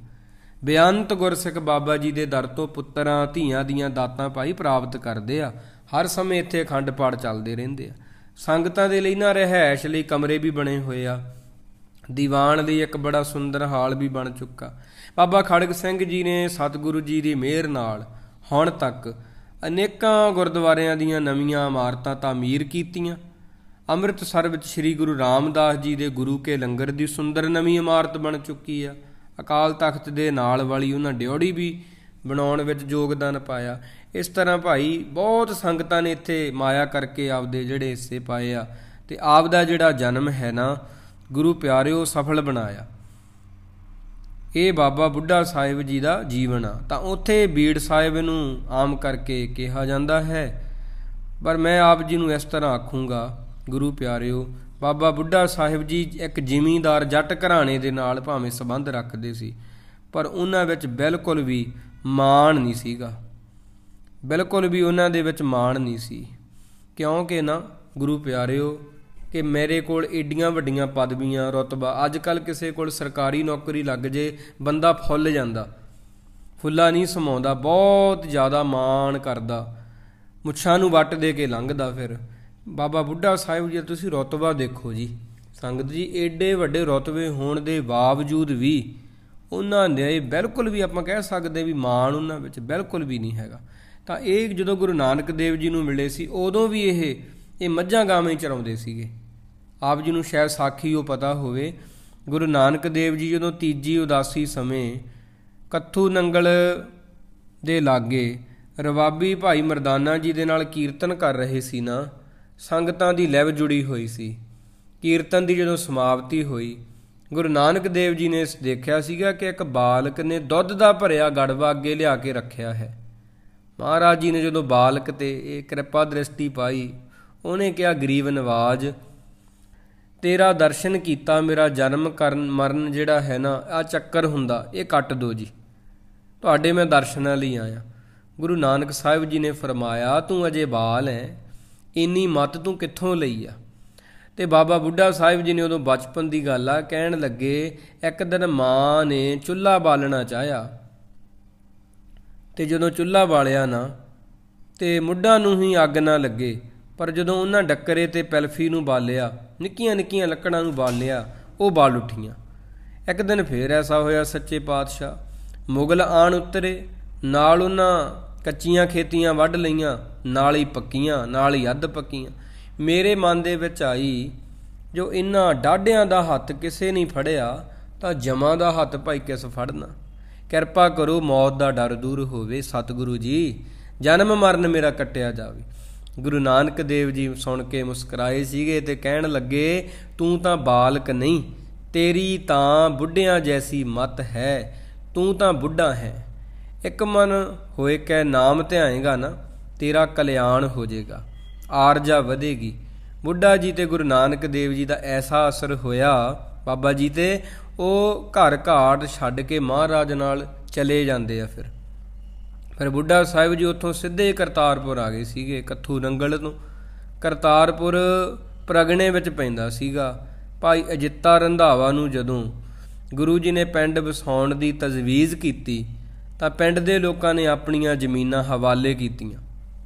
ਬੇਅੰਤ ਗੁਰਸਿੱਖ ਬਾਬਾ ਜੀ ਦੇ ਦਰ ਤੋਂ ਪੁੱਤਰਾਂ ਧੀਆਂ ਦੀਆਂ ਦਾਤਾਂ ਭਾਈ ਪ੍ਰਾਪਤ ਕਰਦੇ ਆ। ਹਰ ਸਮੇਂ ਇੱਥੇ ਅਖੰਡ ਪਾਠ ਚੱਲਦੇ ਰਹਿੰਦੇ ਆ। ਸੰਗਤਾਂ ਦੇ ਲਈ ਨਾ ਰਿਹਾਇਸ਼ ਲਈ ਕਮਰੇ ਵੀ ਬਣੇ ਹੋਏ ਆ, ਦੀਵਾਨ ਲਈ ਇੱਕ ਬੜਾ ਸੁੰਦਰ ਹਾਲ ਵੀ ਬਣ ਚੁੱਕਾ। ਬਾਬਾ ਖੜਗ ਸਿੰਘ ਜੀ ਨੇ ਸਤਿਗੁਰੂ ਜੀ ਦੀ ਮਿਹਰ ਨਾਲ ਹੁਣ ਤੱਕ ਅਨੇਕਾਂ ਗੁਰਦੁਆਰਿਆਂ ਦੀਆਂ ਨਵੀਆਂ ਇਮਾਰਤਾਂ ਤਾਮੀਰ ਕੀਤੀਆਂ। ਅੰਮ੍ਰਿਤਸਰ ਵਿੱਚ ਸ੍ਰੀ ਗੁਰੂ ਰਾਮਦਾਸ ਜੀ ਦੇ ਗੁਰੂ ਕੇ ਲੰਗਰ ਦੀ ਸੁੰਦਰ ਨਵੀਂ ਇਮਾਰਤ ਬਣ ਚੁੱਕੀ ਆ। ਅਕਾਲ ਤਖਤ ਦੇ ਨਾਲ ਵਾਲੀ ਉਹਨਾਂ ਡਿਓੜੀ ਵੀ ਬਣਾਉਣ ਵਿੱਚ ਯੋਗਦਾਨ ਪਾਇਆ। ਇਸ ਤਰ੍ਹਾਂ ਭਾਈ ਬਹੁਤ ਸੰਗਤਾਂ ਨੇ ਇੱਥੇ ਮਾਇਆ ਕਰਕੇ ਆਪਦੇ ਜਿਹੜੇ ਹਿੱਸੇ ਪਾਏ ਆ ਅਤੇ ਆਪਦਾ ਜਿਹੜਾ ਜਨਮ ਹੈ ਨਾ ਗੁਰੂ ਪਿਆਰਿਓ ਸਫਲ ਬਣਾਇਆ। ਇਹ ਬਾਬਾ ਬੁੱਢਾ ਸਾਹਿਬ ਜੀ ਦਾ ਜੀਵਨ ਆ। ਤਾਂ ਉੱਥੇ ਬੀੜ ਸਾਹਿਬ ਨੂੰ ਆਮ ਕਰਕੇ ਕਿਹਾ ਜਾਂਦਾ ਹੈ, ਪਰ ਮੈਂ ਆਪ ਜੀ ਨੂੰ ਇਸ ਤਰ੍ਹਾਂ ਆਖੂੰਗਾ ਗੁਰੂ ਪਿਆਰਿਓ, ਬਾਬਾ ਬੁੱਢਾ ਸਾਹਿਬ ਜੀ ਇੱਕ ਜ਼ਿਮੀਂਦਾਰ ਜੱਟ ਘਰਾਣੇ ਦੇ ਨਾਲ ਭਾਵੇਂ ਸੰਬੰਧ ਰੱਖਦੇ ਸੀ, ਪਰ ਉਹਨਾਂ ਵਿੱਚ ਬਿਲਕੁਲ ਵੀ ਮਾਣ ਨਹੀਂ ਸੀਗਾ, ਬਿਲਕੁਲ ਵੀ ਉਹਨਾਂ ਦੇ ਵਿੱਚ ਮਾਣ ਨਹੀਂ ਸੀ। ਕਿਉਂਕਿ ਨਾ ਗੁਰੂ ਪਿਆਰਿਓ ਕਿ ਮੇਰੇ ਕੋਲ ਏਡੀਆਂ ਵੱਡੀਆਂ ਪਦਵੀਆਂ, ਰੁਤਬਾ, ਅੱਜ ਕੱਲ੍ਹ ਕਿਸੇ ਕੋਲ ਸਰਕਾਰੀ ਨੌਕਰੀ ਲੱਗ ਜੇ ਬੰਦਾ ਫੁੱਲ ਜਾਂਦਾ, ਫੁੱਲਾ ਨਹੀਂ ਸਮਾਉਂਦਾ, ਬਹੁਤ ਜ਼ਿਆਦਾ ਮਾਣ ਕਰਦਾ, ਮੁੱਛਾਂ ਨੂੰ ਵੱਟ ਦੇ ਕੇ ਲੰਘਦਾ। ਫਿਰ ਬਾਬਾ ਬੁੱਢਾ ਸਾਹਿਬ ਜੀ ਤੁਸੀਂ ਰੁਤਬਾ ਦੇਖੋ ਜੀ ਸੰਗਤ ਜੀ, ਏਡੇ ਵੱਡੇ ਰੁਤਬੇ ਹੋਣ ਦੇ ਬਾਵਜੂਦ ਵੀ ਉਹਨਾਂ ਨੇ ਬਿਲਕੁਲ ਵੀ ਆਪਾਂ ਕਹਿ ਸਕਦੇ ਵੀ ਮਾਣ ਉਹਨਾਂ ਵਿੱਚ ਬਿਲਕੁਲ ਵੀ ਨਹੀਂ ਹੈਗਾ। ਤਾਂ ਇਹ ਜਦੋਂ ਗੁਰੂ ਨਾਨਕ ਦੇਵ ਜੀ ਨੂੰ ਮਿਲੇ ਸੀ ਉਦੋਂ ਵੀ ਇਹ ਮੱਝਾਂ ਗਾਵਾਂ ਹੀ ਚਰਾਉਂਦੇ ਸੀਗੇ। ਆਪ ਜੀ ਨੂੰ ਸ਼ਾਇਦ ਸਾਖੀ ਉਹ ਪਤਾ ਹੋਵੇ, ਗੁਰੂ ਨਾਨਕ ਦੇਵ ਜੀ ਜਦੋਂ ਤੀਜੀ ਉਦਾਸੀ ਸਮੇਂ ਕੱਥੂ ਨੰਗਲ ਦੇ ਲਾਗੇ ਰਵਾਬੀ ਭਾਈ ਮਰਦਾਨਾ ਜੀ ਦੇ ਨਾਲ ਕੀਰਤਨ ਕਰ ਰਹੇ ਸੀ ਨਾ, ਸੰਗਤਾਂ ਦੀ ਲਿਵ ਜੁੜੀ ਹੋਈ ਸੀ। ਕੀਰਤਨ ਦੀ ਜਦੋਂ ਸਮਾਪਤੀ ਹੋਈ, ਗੁਰੂ ਨਾਨਕ ਦੇਵ ਜੀ ਨੇ ਦੇਖਿਆ ਸੀਗਾ ਕਿ ਇੱਕ ਬਾਲਕ ਨੇ ਦੁੱਧ ਦਾ ਭਰਿਆ ਗੜਵਾ ਅੱਗੇ ਲਿਆ ਕੇ ਰੱਖਿਆ ਹੈ। ਮਹਾਰਾਜ ਜੀ ਨੇ ਜਦੋਂ ਬਾਲਕ 'ਤੇ ਇਹ ਕਿਰਪਾ ਦ੍ਰਿਸ਼ਟੀ ਪਾਈ, ਉਹਨੇ ਕਿਹਾ, ਗਰੀਬ ਨਵਾਜ, ਤੇਰਾ ਦਰਸ਼ਨ ਕੀਤਾ, ਮੇਰਾ ਜਨਮ ਮਰਨ ਜਿਹੜਾ ਹੈ ਨਾ ਆਹ ਚੱਕਰ ਹੁੰਦਾ, ਇਹ ਕੱਟ ਦਿਓ ਜੀ, ਤੁਹਾਡੇ ਮੈਂ ਦਰਸ਼ਨਾਂ ਲਈ ਆਇਆ। ਗੁਰੂ ਨਾਨਕ ਸਾਹਿਬ ਜੀ ਨੇ ਫਰਮਾਇਆ, ਤੂੰ ਅਜੇ ਬਾਲ ਹੈ, ਇੰਨੀ ਮੱਤ ਤੂੰ ਕਿੱਥੋਂ ਲਈ ਆ? ਅਤੇ ਬਾਬਾ ਬੁੱਢਾ ਸਾਹਿਬ ਜੀ ਨੇ ਉਦੋਂ ਬਚਪਨ ਦੀ ਗੱਲ ਆ, ਕਹਿਣ ਲੱਗੇ, ਇੱਕ ਦਿਨ ਮਾਂ ਨੇ ਚੁੱਲ੍ਹਾ ਬਾਲਣਾ ਚਾਹਿਆ ਅਤੇ ਜਦੋਂ ਚੁੱਲ੍ਹਾ ਬਾਲਿਆ ਨਾ ਅਤੇ ਮੁੱਢਾਂ ਨੂੰ ਹੀ ਅੱਗ ਨਾ ਲੱਗੇ, ਪਰ ਜਦੋਂ ਉਹਨਾਂ ਡੱਕਰੇ ਅਤੇ ਪੈਲਫੀ ਨੂੰ ਬਾਲਿਆ, ਨਿੱਕੀਆਂ ਨਿੱਕੀਆਂ ਲੱਕੜਾਂ ਨੂੰ ਬਾਲਿਆ, ਉਹ ਬਾਲ ਉੱਠੀਆਂ। ਇੱਕ ਦਿਨ ਫੇਰ ਐਸਾ ਹੋਇਆ, ਸੱਚੇ ਪਾਤਸ਼ਾਹ ਮੁਗਲ ਆਣ ਉਤਰੇ, ਨਾਲ ਉਹਨਾਂ ਕੱਚੀਆਂ ਖੇਤੀਆਂ ਵੱਢ ਲਈਆਂ, ਨਾਲ ਹੀ ਪੱਕੀਆਂ, ਨਾਲ ਹੀ ਅੱਧ ਪੱਕੀਆਂ। ਮੇਰੇ ਮਨ ਦੇ ਵਿੱਚ ਆਈ, ਜੋ ਇਹਨਾਂ ਡਾਢਿਆਂ ਦਾ ਹੱਥ ਕਿਸੇ ਨਹੀਂ ਫੜਿਆ ਤਾਂ ਜਮਾਂ ਦਾ ਹੱਥ ਭਾਈ ਕਿਸ ਫੜਨਾ। ਕਿਰਪਾ ਕਰੋ ਮੌਤ ਦਾ ਡਰ ਦੂਰ ਹੋਵੇ, ਸਤਿਗੁਰੂ ਜੀ ਜਨਮ ਮਰਨ ਮੇਰਾ ਕੱਟਿਆ ਜਾਵੇ। ਗੁਰੂ ਨਾਨਕ ਦੇਵ ਜੀ ਸੁਣ ਕੇ ਮੁਸਕਰਾਏ ਸੀਗੇ ਅਤੇ ਕਹਿਣ ਲੱਗੇ, ਤੂੰ ਤਾਂ ਬਾਲਕ ਨਹੀਂ, ਤੇਰੀ ਤਾਂ ਬੁੱਢਿਆਂ ਜੈਸੀ ਮੱਤ ਹੈ, ਤੂੰ ਤਾਂ ਬੁੱਢਾ ਹੈ। ਇੱਕ ਮਨ ਹੋਏ ਕਹਿ ਨਾਮ ਧਿਆਏਗਾ ਨਾ, ਤੇਰਾ ਕਲਿਆਣ ਹੋ ਜਾਏਗਾ, ਆਰਜਾ ਵਧੇਗੀ। ਬੁੱਢਾ ਜੀ ਤੇ ਗੁਰੂ ਨਾਨਕ ਦੇਵ ਜੀ ਦਾ ਐਸਾ ਅਸਰ ਹੋਇਆ ਬਾਬਾ ਜੀ ਤੇ, ਉਹ ਘਰ ਘਾਟ ਛੱਡ ਕੇ ਮਹਾਰਾਜ ਨਾਲ ਚਲੇ ਜਾਂਦੇ ਆ। ਫਿਰ ਬੁੱਢਾ ਸਾਹਿਬ ਜੀ ਉੱਥੋਂ ਸਿੱਧੇ ਕਰਤਾਰਪੁਰ ਆ ਗਏ ਸੀਗੇ, ਕੱਥੂ ਨੰਗਲ ਤੋਂ। ਕਰਤਾਰਪੁਰ ਪ੍ਰਗਣੇ ਵਿੱਚ ਪੈਂਦਾ ਸੀਗਾ। ਭਾਈ ਅਜਿੱਤਾ ਰੰਧਾਵਾ ਨੂੰ ਜਦੋਂ ਗੁਰੂ ਜੀ ਨੇ ਪਿੰਡ ਵਸਾਉਣ ਦੀ ਤਜਵੀਜ਼ ਕੀਤੀ ਤਾਂ ਪਿੰਡ ਦੇ ਲੋਕਾਂ ਨੇ ਆਪਣੀਆਂ ਜ਼ਮੀਨਾਂ ਹਵਾਲੇ ਕੀਤੀਆਂ।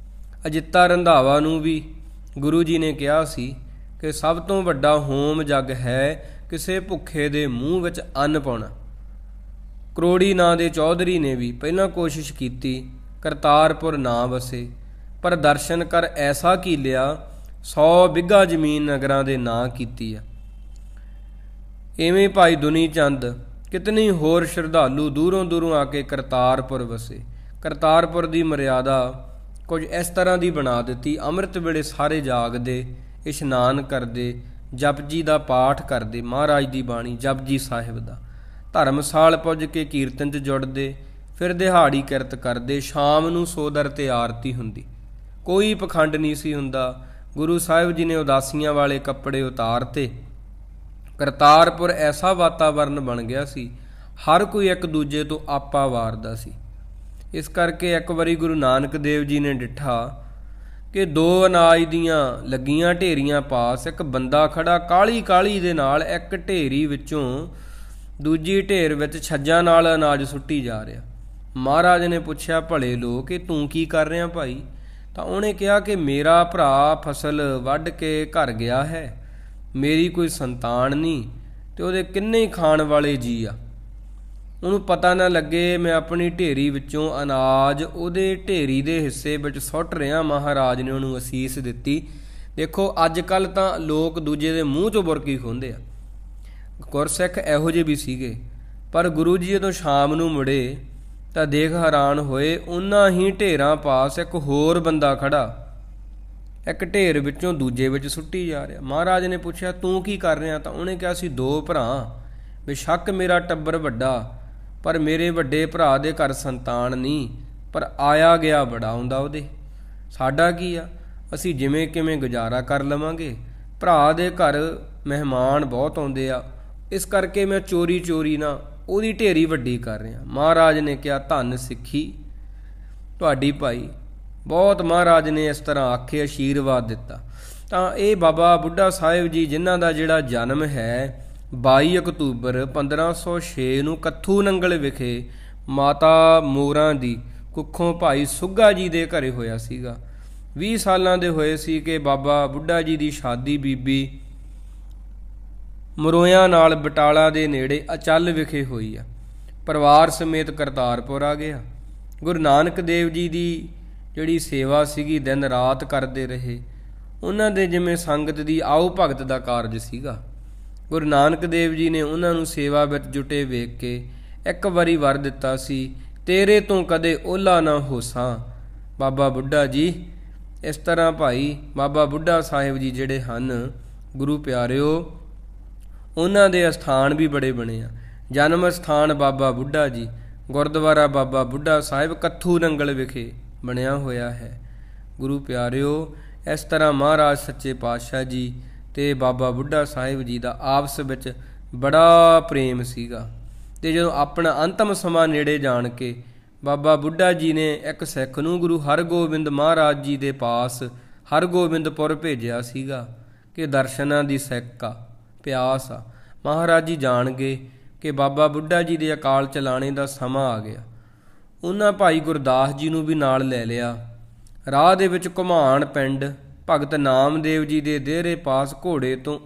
ਅਜਿੱਤਾ ਰੰਧਾਵਾ ਨੂੰ ਵੀ ਗੁਰੂ ਜੀ ਨੇ ਕਿਹਾ ਸੀ ਕਿ ਸਭ ਤੋਂ ਵੱਡਾ ਹੋਮ ਜਗ ਹੈ ਕਿਸੇ ਭੁੱਖੇ ਦੇ ਮੂੰਹ ਵਿੱਚ ਅੰਨ ਪਾਉਣਾ। ਕਰੋੜੀ ਨਾਂ ਦੇ ਚੌਧਰੀ ਨੇ ਵੀ ਪਹਿਲਾਂ ਕੋਸ਼ਿਸ਼ ਕੀਤੀ, ਕਰਤਾਰਪੁਰ ਨਾ ਵਸੇ, ਪਰ ਦਰਸ਼ਨ ਕਰ ਐਸਾ ਕੀਲਿਆ 100 ਬਿੱਘਾ ਜ਼ਮੀਨ ਨਗਰਾਂ ਦੇ ਨਾਂ ਕੀਤੀ ਆ। ਇਵੇਂ ਭਾਈ ਦੁਨੀ ਚੰਦ ਕਿਤਨੀ ਹੋਰ ਸ਼ਰਧਾਲੂ ਦੂਰੋਂ ਦੂਰੋਂ ਆ ਕੇ ਕਰਤਾਰਪੁਰ ਵਸੇ। ਕਰਤਾਰਪੁਰ ਦੀ ਮਰਿਆਦਾ ਕੁਝ ਇਸ ਤਰ੍ਹਾਂ ਦੀ ਬਣਾ ਦਿੱਤੀ, ਅੰਮ੍ਰਿਤ ਵੇਲੇ ਸਾਰੇ ਜਾਗਦੇ, ਇਸ਼ਨਾਨ ਕਰਦੇ, ਜਪਜੀ ਦਾ ਪਾਠ ਕਰਦੇ, ਮਹਾਰਾਜ ਦੀ ਬਾਣੀ ਜਪਜੀ ਸਾਹਿਬ ਦਾ, ਧਰਮਸਾਲ ਪੁੱਜ ਕੇ ਕੀਰਤਨ 'ਚ ਜੁੜਦੇ, ਫਿਰ ਦਿਹਾੜੀ ਕਿਰਤ ਕਰਦੇ, ਸ਼ਾਮ ਨੂੰ ਸੋਦਰ ਤੇ ਆਰਤੀ ਹੁੰਦੀ, ਕੋਈ ਪਖੰਡ ਨਹੀਂ ਸੀ ਹੁੰਦਾ। ਗੁਰੂ ਸਾਹਿਬ ਜੀ ਨੇ ਉਦਾਸੀਆਂ ਵਾਲੇ ਕੱਪੜੇ ਉਤਾਰਤੇ। ਕਰਤਾਰਪੁਰ ਐਸਾ ਵਾਤਾਵਰਨ ਬਣ ਗਿਆ ਸੀ, ਹਰ ਕੋਈ ਇੱਕ ਦੂਜੇ ਤੋਂ ਆਪਾ ਵਾਰਦਾ ਸੀ। ਇਸ ਕਰਕੇ ਇੱਕ ਵਾਰੀ ਗੁਰੂ ਨਾਨਕ ਦੇਵ ਜੀ ਨੇ ਡਿੱਠਾ ਕਿ 2 ਅਨਾਜ ਦੀਆਂ ਲੱਗੀਆਂ ਢੇਰੀਆਂ ਪਾਸ ਇੱਕ ਬੰਦਾ ਖੜਾ, ਕਾਹਲੀ ਕਾਹਲੀ ਦੇ ਨਾਲ ਇੱਕ ਢੇਰੀ ਵਿੱਚੋਂ ਦੂਜੀ ਢੇਰ ਵਿੱਚ ਛੱਜਾਂ ਨਾਲ ਅਨਾਜ ਸੁੱਟੀ ਜਾ ਰਿਹਾ। ਮਹਾਰਾਜ ਨੇ ਪੁੱਛਿਆ, ਭਲੇ ਲੋਕ, ਇਹ ਤੂੰ ਕੀ ਕਰ ਰਿਹਾ ਭਾਈ? ਤਾਂ ਉਹਨੇ ਕਿਹਾ ਕਿ ਮੇਰਾ ਭਰਾ ਫਸਲ ਵੱਢ ਕੇ ਘਰ ਗਿਆ ਹੈ, ਮੇਰੀ ਕੋਈ ਸੰਤਾਨ ਨਹੀਂ ਤੇ ਉਹਦੇ ਕਿੰਨੇ ਹੀ ਖਾਣ ਵਾਲੇ ਜੀ ਆ, ਉਹਨੂੰ ਪਤਾ ਨਾ ਲੱਗੇ ਮੈਂ ਆਪਣੀ ਢੇਰੀ ਵਿੱਚੋਂ ਅਨਾਜ ਉਹਦੇ ਢੇਰੀ ਦੇ ਹਿੱਸੇ ਵਿੱਚ ਸੁੱਟ ਰਿਹਾ। ਮਹਾਰਾਜ ਨੇ ਉਹਨੂੰ ਅਸੀਸ ਦਿੱਤੀ। ਦੇਖੋ ਅੱਜ ਕੱਲ੍ਹ ਤਾਂ ਲੋਕ ਦੂਜੇ ਦੇ ਮੂੰਹ 'ਚੋਂ ਬੁਰਕੀ ਖੋਹਦੇ ਆ, ਗੁਰਸਿੱਖ ਇਹੋ ਜਿਹੇ ਵੀ ਸੀਗੇ। ਪਰ ਗੁਰੂ ਜੀ ਜਦੋਂ ਸ਼ਾਮ ਨੂੰ ਮੁੜੇ ਤਾਂ ਦੇਖ ਹੈਰਾਨ ਹੋਏ, ਉਹਨਾਂ ਹੀ ਢੇਰਾਂ ਪਾਸ ਇੱਕ ਹੋਰ ਬੰਦਾ ਖੜਾ, ਇੱਕ ਢੇਰ ਵਿੱਚੋਂ ਦੂਜੇ ਵਿੱਚ ਸੁੱਟੀ ਜਾ ਰਿਹਾ। ਮਹਾਰਾਜ ਨੇ ਪੁੱਛਿਆ ਤੂੰ ਕੀ ਕਰ ਰਿਹਾ? ਤਾਂ ਉਹਨੇ ਕਿਹਾ ਅਸੀਂ 2 ਭਰਾ, ਬੇਸ਼ੱਕ ਮੇਰਾ ਟੱਬਰ ਵੱਡਾ, ਪਰ ਮੇਰੇ ਵੱਡੇ ਭਰਾ ਦੇ ਘਰ ਸੰਤਾਨ ਨਹੀਂ, ਪਰ ਆਇਆ ਗਿਆ ਬੜਾ ਆਉਂਦਾ ਉਹਦੇ। ਸਾਡਾ ਕੀ ਆ, ਅਸੀਂ ਜਿਵੇਂ ਕਿਵੇਂ ਗੁਜ਼ਾਰਾ ਕਰ ਲਵਾਂਗੇ। ਭਰਾ ਦੇ ਘਰ ਮਹਿਮਾਨ ਬਹੁਤ ਆਉਂਦੇ ਆ, ਇਸ ਕਰਕੇ ਮੈਂ ਚੋਰੀ ਚੋਰੀ ਨਾ ਉਹਦੀ ਢੇਰੀ ਵੱਡੀ ਕਰ ਰਿਹਾ। ਮਹਾਰਾਜ ਨੇ ਕਿਹਾ ਧੰਨ ਸਿੱਖੀ ਤੁਹਾਡੀ ਭਾਈ। ਬਹੁਤ ਮਹਾਰਾਜ ਨੇ ਇਸ ਤਰ੍ਹਾਂ ਆਖੇ, ਆਸ਼ੀਰਵਾਦ ਦਿੱਤਾ। ਤਾਂ ਇਹ ਬਾਬਾ ਬੁੱਢਾ ਸਾਹਿਬ ਜੀ ਜਿਨ੍ਹਾਂ ਦਾ ਜਿਹੜਾ ਜਨਮ ਹੈ 22 ਅਕਤੂਬਰ 1506 ਨੂੰ ਕੱਥੂ ਨੰਗਲ ਵਿਖੇ ਮਾਤਾ ਮੋਰਾਂ ਦੀ ਕੁੱਖੋਂ ਭਾਈ ਸੁੱਗਾ ਜੀ ਦੇ ਘਰੇ ਹੋਇਆ ਸੀਗਾ। 20 ਸਾਲਾਂ ਦੇ ਹੋਏ ਸੀ ਕਿ ਬਾਬਾ ਬੁੱਢਾ ਜੀ ਦੀ ਸ਼ਾਦੀ ਬੀਬੀ ਮਰੋਇਆਂ ਨਾਲ ਬਟਾਲਾ ਦੇ ਨੇੜੇ ਅਚਲ ਵਿਖੇ ਹੋਈ ਆ। ਪਰਿਵਾਰ ਸਮੇਤ ਕਰਤਾਰਪੁਰ ਆ ਗਿਆ। ਗੁਰੂ ਨਾਨਕ ਦੇਵ ਜੀ ਦੀ ਜਿਹੜੀ ਸੇਵਾ ਸੀਗੀ ਦਿਨ ਰਾਤ ਕਰਦੇ ਰਹੇ। ਉਹਨਾਂ ਦੇ ਜਿਵੇਂ ਸੰਗਤ ਦੀ ਆਓ ਭਗਤ ਦਾ ਕਾਰਜ ਸੀਗਾ। ਗੁਰੂ ਨਾਨਕ ਦੇਵ ਜੀ ਨੇ ਉਹਨਾਂ ਨੂੰ ਸੇਵਾ ਵਿੱਚ ਜੁਟੇ ਵੇਖ ਕੇ ਇੱਕ ਵਾਰੀ ਵਰ ਦਿੱਤਾ ਸੀ, ਤੇਰੇ ਤੋਂ ਕਦੇ ਓਲਾ ਨਾ ਹੋਸਾਂ। ਬਾਬਾ ਬੁੱਢਾ ਜੀ ਇਸ ਤਰ੍ਹਾਂ ਭਾਈ ਬਾਬਾ ਬੁੱਢਾ ਸਾਹਿਬ ਜੀ ਜਿਹੜੇ ਹਨ ਗੁਰੂ ਪਿਆਰਿਓ, ਉਹਨਾਂ ਦੇ ਅਸਥਾਨ ਵੀ ਬੜੇ ਬਣੇ ਆ। ਜਨਮ ਅਸਥਾਨ ਬਾਬਾ ਬੁੱਢਾ ਜੀ, ਗੁਰਦੁਆਰਾ ਬਾਬਾ ਬੁੱਢਾ ਸਾਹਿਬ ਕੱਥੂ ਨੰਗਲ ਵਿਖੇ ਬਣਿਆ ਹੋਇਆ ਹੈ। ਗੁਰੂ ਪਿਆਰਿਓ ਇਸ ਤਰ੍ਹਾਂ ਮਹਾਰਾਜ ਸੱਚੇ ਪਾਤਸ਼ਾਹ ਜੀ ਤੇ ਬਾਬਾ ਬੁੱਢਾ ਸਾਹਿਬ ਜੀ ਦਾ ਆਪਸ ਵਿੱਚ ਬੜਾ ਪ੍ਰੇਮ ਸੀਗਾ। ਤੇ ਜਦੋਂ ਆਪਣਾ ਅੰਤਮ ਸਮਾਂ ਨੇੜੇ ਜਾਣ ਕੇ ਬਾਬਾ ਬੁੱਢਾ ਜੀ ਨੇ ਇੱਕ ਸਿੱਖ ਨੂੰ ਗੁਰੂ ਹਰਗੋਬਿੰਦ ਮਹਾਰਾਜ ਜੀ ਦੇ ਪਾਸ ਹਰਗੋਬਿੰਦਪੁਰ ਭੇਜਿਆ ਸੀਗਾ ਕਿ ਦਰਸ਼ਨਾਂ ਦੀ ਸਿੱਖ ਆ, ਪਿਆਸ ਆ। ਮਹਾਰਾਜ ਜੀ ਜਾਣ ਗਏ ਕਿ ਬਾਬਾ ਬੁੱਢਾ ਜੀ ਦੇ ਅਕਾਲ ਚਲਾਣੇ ਦਾ ਸਮਾਂ ਆ ਗਿਆ। ਉਹਨਾਂ ਭਾਈ ਗੁਰਦਾਸ ਜੀ ਨੂੰ ਵੀ ਨਾਲ ਲੈ ਲਿਆ। ਰਾਹ ਦੇ ਵਿੱਚ ਘੁਮਾਣ ਪਿੰਡ ਭਗਤ ਨਾਮਦੇਵ ਜੀ ਦੇ ਦੇਹਰੇ ਪਾਸ ਘੋੜੇ ਤੋਂ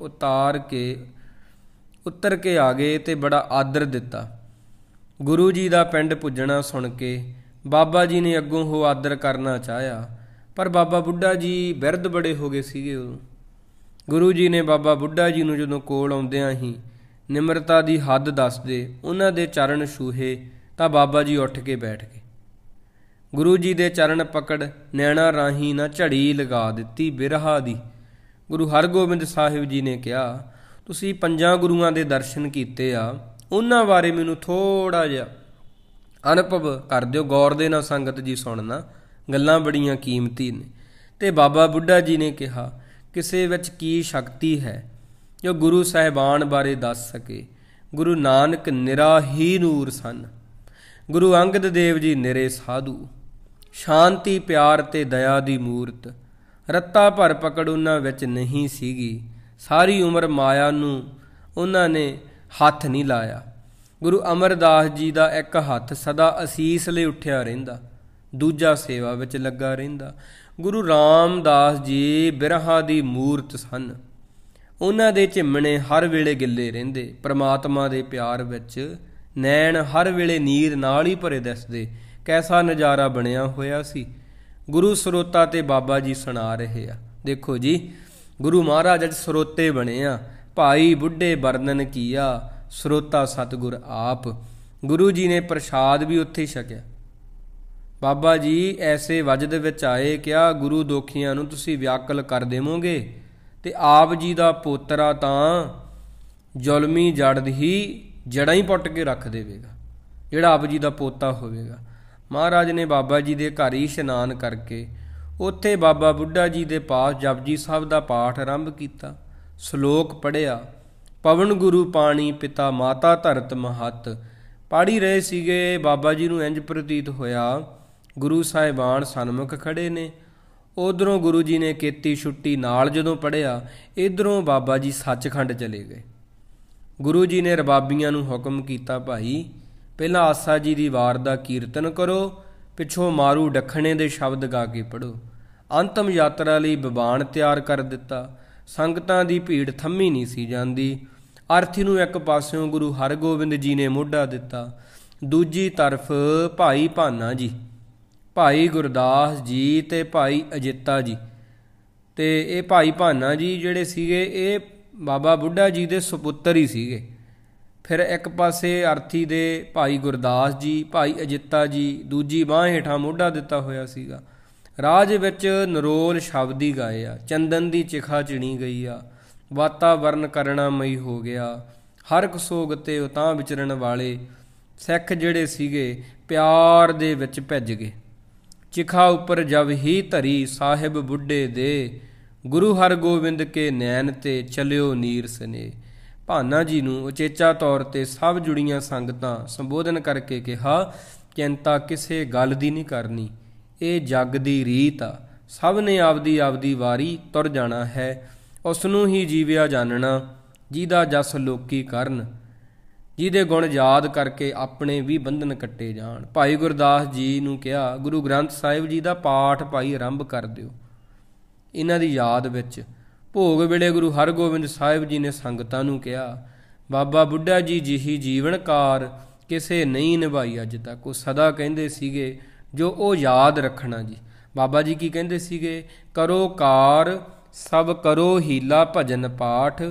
ਉਤਰ ਕੇ ਆ ਗਏ ਤੇ ਬੜਾ ਆਦਰ ਦਿੱਤਾ। ਗੁਰੂ ਜੀ ਦਾ ਪਿੰਡ ਪੁੱਜਣਾ ਸੁਣ ਕੇ ਬਾਬਾ ਜੀ ਨੇ ਅੱਗੋਂ ਹੋ ਆਦਰ ਕਰਨਾ ਚਾਹਿਆ, ਪਰ ਬਾਬਾ ਬੁੱਢਾ ਜੀ ਬਿਰਧ ਬੜੇ ਹੋ ਗਏ ਸੀਗੇ ਉਦੋਂ। ਗੁਰੂ ਜੀ ਨੇ ਬਾਬਾ ਬੁੱਢਾ ਜੀ ਨੂੰ ਜਦੋਂ ਕੋਲ ਆਉਂਦਿਆਂ ਹੀ ਨਿਮਰਤਾ ਦੀ ਹੱਦ ਦੱਸਦੇ ਉਹਨਾਂ ਦੇ ਚਰਨ ਛੂਹੇ ਤਾਂ ਬਾਬਾ ਜੀ ਉੱਠ ਕੇ ਬੈਠ ਗਏ। ਗੁਰੂ ਜੀ ਦੇ ਚਰਨ ਪਕੜ ਨੈਣਾ ਰਾਹੀਂ ਨਾ ਝੜੀ ਲਗਾ ਦਿੱਤੀ ਬਿਰਹਾ ਦੀ। ਗੁਰੂ ਹਰਗੋਬਿੰਦ ਸਾਹਿਬ ਜੀ ਨੇ ਕਿਹਾ ਤੁਸੀਂ 5 ਗੁਰੂਆਂ ਦੇ ਦਰਸ਼ਨ ਕੀਤੇ ਆ, ਉਹਨਾਂ ਬਾਰੇ ਮੈਨੂੰ ਥੋੜ੍ਹਾ ਜਿਹਾ ਅਨੁਭਵ ਕਰ ਦਿਓ। ਗੌਰ ਦੇ ਨਾਲ ਸੰਗਤ ਜੀ ਸੁਣਨਾ, ਗੱਲਾਂ ਬੜੀਆਂ ਕੀਮਤੀ ਨੇ। ਤੇ ਬਾਬਾ ਬੁੱਢਾ ਜੀ ਨੇ ਕਿਹਾ ਕਿਸੇ ਵਿੱਚ ਕੀ ਸ਼ਕਤੀ ਹੈ ਜੋ ਗੁਰੂ ਸਾਹਿਬਾਨ ਬਾਰੇ ਦੱਸ ਸਕੇ। ਗੁਰੂ ਨਾਨਕ ਨਿਰਾ ਹੀ ਨੂਰ ਸਨ। ਗੁਰੂ ਅੰਗਦ ਦੇਵ ਜੀ ਨਿਰੇ ਸਾਧੂ, ਸ਼ਾਂਤੀ ਪਿਆਰ ਤੇ ਦਇਆ ਦੀ ਮੂਰਤ। ਰੱਤਾ ਭਰ ਪਕੜ ਉਹਨਾਂ ਵਿੱਚ ਨਹੀਂ ਸੀਗੀ। ਸਾਰੀ ਉਮਰ ਮਾਇਆ ਨੂੰ ਉਹਨਾਂ ਨੇ ਹੱਥ ਨਹੀਂ ਲਾਇਆ। ਗੁਰੂ ਅਮਰਦਾਸ ਜੀ ਦਾ ਇੱਕ ਹੱਥ ਸਦਾ ਅਸੀਸ ਲਈ ਉੱਠਿਆ ਰਹਿੰਦਾ, ਦੂਜਾ ਸੇਵਾ ਵਿੱਚ ਲੱਗਾ ਰਹਿੰਦਾ। ਗੁਰੂ ਰਾਮਦਾਸ ਜੀ ਬਿਰਹਾ ਦੀ ਮੂਰਤ ਸਨ। ਉਹਨਾਂ ਦੇ ਝਿੰਮਣੇ ਹਰ ਵੇਲੇ ਗਿੱਲੇ ਰਹਿੰਦੇ। ਪ੍ਰਮਾਤਮਾ ਦੇ ਪਿਆਰ ਵਿੱਚ ਨੈਣ ਹਰ ਵੇਲੇ ਨੀਰ ਨਾਲ ਹੀ ਭਰੇ ਦਿਸਦੇ। ਕੈਸਾ ਨਜ਼ਾਰਾ ਬਣਿਆ ਹੋਇਆ ਸੀ। ਗੁਰੂ ਸਰੋਤਾ ਤੇ ਬਾਬਾ ਜੀ ਸੁਣਾ ਰਹੇ ਆ। ਦੇਖੋ ਜੀ, ਗੁਰੂ ਮਹਾਰਾਜ ਅੱਜ ਸਰੋਤੇ ਬਣੇ ਆ। ਭਾਈ ਬੁੱਢੇ ਵਰਣਨ ਕੀਆ, ਸਰੋਤਾ ਸਤਿਗੁਰ ਆਪ। ਗੁਰੂ ਜੀ ਨੇ ਪ੍ਰਸ਼ਾਦ ਵੀ ਉੱਥੇ ਹੀ ਛਕਿਆ। ਬਾਬਾ ਜੀ ਐਸੇ ਵਜਦ ਵਿੱਚ ਆਏ, ਕਿਹਾ ਗੁਰੂ ਦੋਖੀਆਂ ਨੂੰ ਤੁਸੀਂ ਵਿਆਕਲ ਕਰ ਦੇਵੋਗੇ ਤੇ ਆਪ ਜੀ ਦਾ ਪੋਤਰਾ ਤਾਂ ਜ਼ੁਲਮੀ ਜੜ ਹੀ ਜੜ੍ਹਾਂ ਹੀ ਪੁੱਟ ਕੇ ਰੱਖ ਦੇਵੇਗਾ, ਜਿਹੜਾ ਆਪ ਜੀ ਦਾ ਪੋਤਾ ਹੋਵੇਗਾ। ਮਹਾਰਾਜ ਨੇ ਬਾਬਾ ਜੀ ਦੇ ਘਰ ਹੀ ਇਸ਼ਨਾਨ ਕਰਕੇ ਉੱਥੇ ਬਾਬਾ ਬੁੱਢਾ ਜੀ ਦੇ ਪਾਸ ਜਪਜੀ ਸਾਹਿਬ ਦਾ ਪਾਠ ਆਰੰਭ ਕੀਤਾ। ਸ਼ਲੋਕ ਪੜ੍ਹਿਆ, ਪਵਨ ਗੁਰੂ ਪਾਣੀ ਪਿਤਾ ਮਾਤਾ ਧਰਤ ਮਹੱਤ। ਪੜ੍ਹ ਰਹੇ ਸੀਗੇ। ਬਾਬਾ ਜੀ ਨੂੰ ਇੰਜ ਪ੍ਰਤੀਤ ਹੋਇਆ ਗੁਰੂ ਸਾਹਿਬਾਨ ਸਨਮੁਖ ਖੜੇ ਨੇ। ਉਧਰੋਂ ਗੁਰੂ ਜੀ ਨੇ ਕੀਤੀ ਛੁੱਟੀ ਨਾਲ ਜਦੋਂ ਪੜ੍ਹਿਆ, ਇੱਧਰੋਂ ਬਾਬਾ ਜੀ ਸੱਚਖੰਡ ਚਲੇ ਗਏ। ਗੁਰੂ ਜੀ ਨੇ ਰਬਾਬੀਆਂ ਨੂੰ ਹੁਕਮ ਕੀਤਾ, ਭਾਈ ਪਹਿਲਾਂ ਆਸਾ ਜੀ ਦੀ ਵਾਰ ਦਾ ਕੀਰਤਨ ਕਰੋ, ਪਿੱਛੋਂ ਮਾਰੂ ਡੱਖਣੇ ਦੇ ਸ਼ਬਦ ਗਾ ਕੇ ਪੜ੍ਹੋ। ਅੰਤਮ ਯਾਤਰਾ ਲਈ ਵਿਮਾਨ ਤਿਆਰ ਕਰ ਦਿੱਤਾ। ਸੰਗਤਾਂ ਦੀ ਭੀੜ ਥੰਮੀ ਨਹੀਂ ਸੀ ਜਾਂਦੀ। ਅਰਥੀ ਨੂੰ ਇੱਕ ਪਾਸਿਓਂ ਗੁਰੂ ਹਰਗੋਬਿੰਦ ਜੀ ਨੇ ਮੋਢਾ ਦਿੱਤਾ, ਦੂਜੀ ਤਰਫ ਭਾਈ ਭਾਨਾ ਜੀ, ਭਾਈ ਗੁਰਦਾਸ ਜੀ ਤੇ ਭਾਈ ਅਜਿੱਤਾ ਜੀ। ਤੇ ਇਹ ਭਾਈ ਭਾਨਾ ਜੀ ਜਿਹੜੇ ਸੀਗੇ ਇਹ ਬਾਬਾ ਬੁੱਢਾ ਜੀ ਦੇ ਸੁਪੁੱਤਰ ਹੀ ਸੀਗੇ। ਫਿਰ ਇੱਕ ਪਾਸੇ ਅਰਥੀ ਦੇ ਭਾਈ ਗੁਰਦਾਸ ਜੀ, ਭਾਈ ਅਜਿੱਤਾ ਜੀ ਦੂਜੀ ਬਾਂਹ ਹੇਠਾਂ ਮੋਢਾ ਦਿੱਤਾ ਹੋਇਆ ਸੀਗਾ। ਰਾਜ ਵਿੱਚ ਨਰੋਲ ਸ਼ਬਦ ਹੀ ਗਾਏ ਆ, ਚੰਦਨ ਦੀ ਚਿਖਾ ਚਿਣੀ ਗਈ ਆ, ਵਾਤਾਵਰਨ ਕਰੁਣਾਮਈ ਹੋ ਗਿਆ। ਹਰ ਇੱਕ ਸੋਗ ਤੇ ਉਤਾਂਹ ਵਿਚਰਨ ਵਾਲੇ ਸਿੱਖ ਜਿਹੜੇ ਸੀਗੇ ਪਿਆਰ ਦੇ ਵਿੱਚ ਭਿੱਜ ਗਏ। ਚਿਖਾ ਉੱਪਰ ਜਬ ਹੀ ਧਰੀ ਸਾਹਿਬ ਬੁੱਢੇ ਦੇ, ਗੁਰੂ ਹਰਗੋਬਿੰਦ ਕੇ ਨੈਣ ਤੇ ਚਲਿਓ ਨੀਰ ਸਨੇ। ਭਾਨਾ ਜੀ ਨੂੰ ਉਚੇਚਾ ਤੌਰ ਤੇ ਸਭ ਜੁੜੀਆਂ ਸੰਗਤਾਂ ਸੰਬੋਧਨ ਕਰਕੇ ਕਿਹਾ, ਚਿੰਤਾ ਕਿਸੇ ਗੱਲ ਦੀ ਨਹੀਂ ਕਰਨੀ, ਇਹ ਜੱਗ ਦੀ ਰੀਤ ਆ। ਸਭ ਨੇ ਆਪਦੀ ਆਪਦੀ ਵਾਰੀ ਤੁਰ ਜਾਣਾ ਹੈ, ਉਸ ਨੂੰ ਹੀ ਜੀਵਿਆ ਜਾਣਨਾ ਜਿਹਦਾ ਜਸ ਲੋਕੀ ਕਰਨ, ਜਿਹਦੇ ਗੁਣ ਯਾਦ ਕਰਕੇ ਆਪਣੇ ਵੀ ਬੰਧਨ ਕੱਟੇ ਜਾਣ। ਭਾਈ ਗੁਰਦਾਸ ਜੀ ਨੂੰ ਕਿਹਾ, ਗੁਰੂ ਗ੍ਰੰਥ ਸਾਹਿਬ ਜੀ ਦਾ ਪਾਠ ਭਾਈ ਆਰੰਭ ਕਰ ਦਿਓ। ਇਹਨਾਂ ਦੀ ਯਾਦ ਵਿੱਚ ਭੋਗ ਵੇਲੇ ਗੁਰੂ ਹਰਗੋਬਿੰਦ ਸਾਹਿਬ ਜੀ ਨੇ ਸੰਗਤਾਂ ਨੂੰ ਕਿਹਾ, ਬਾਬਾ ਬੁੱਢਾ ਜੀ ਜਿਹੀ ਜੀਵਨ ਕਾਰ ਕਿਸੇ ਨਹੀਂ ਨਿਭਾਈ ਅੱਜ ਤੱਕ। ਉਹ ਸਦਾ ਕਹਿੰਦੇ ਸੀਗੇ ਜੋ ਉਹ ਯਾਦ ਰੱਖਣਾ ਜੀ। ਬਾਬਾ ਜੀ ਕੀ ਕਹਿੰਦੇ ਸੀਗੇ, ਕਰੋ ਕਾਰ ਸਭ ਕਰੋ ਹੀਲਾ ਭਜਨ ਪਾਠ,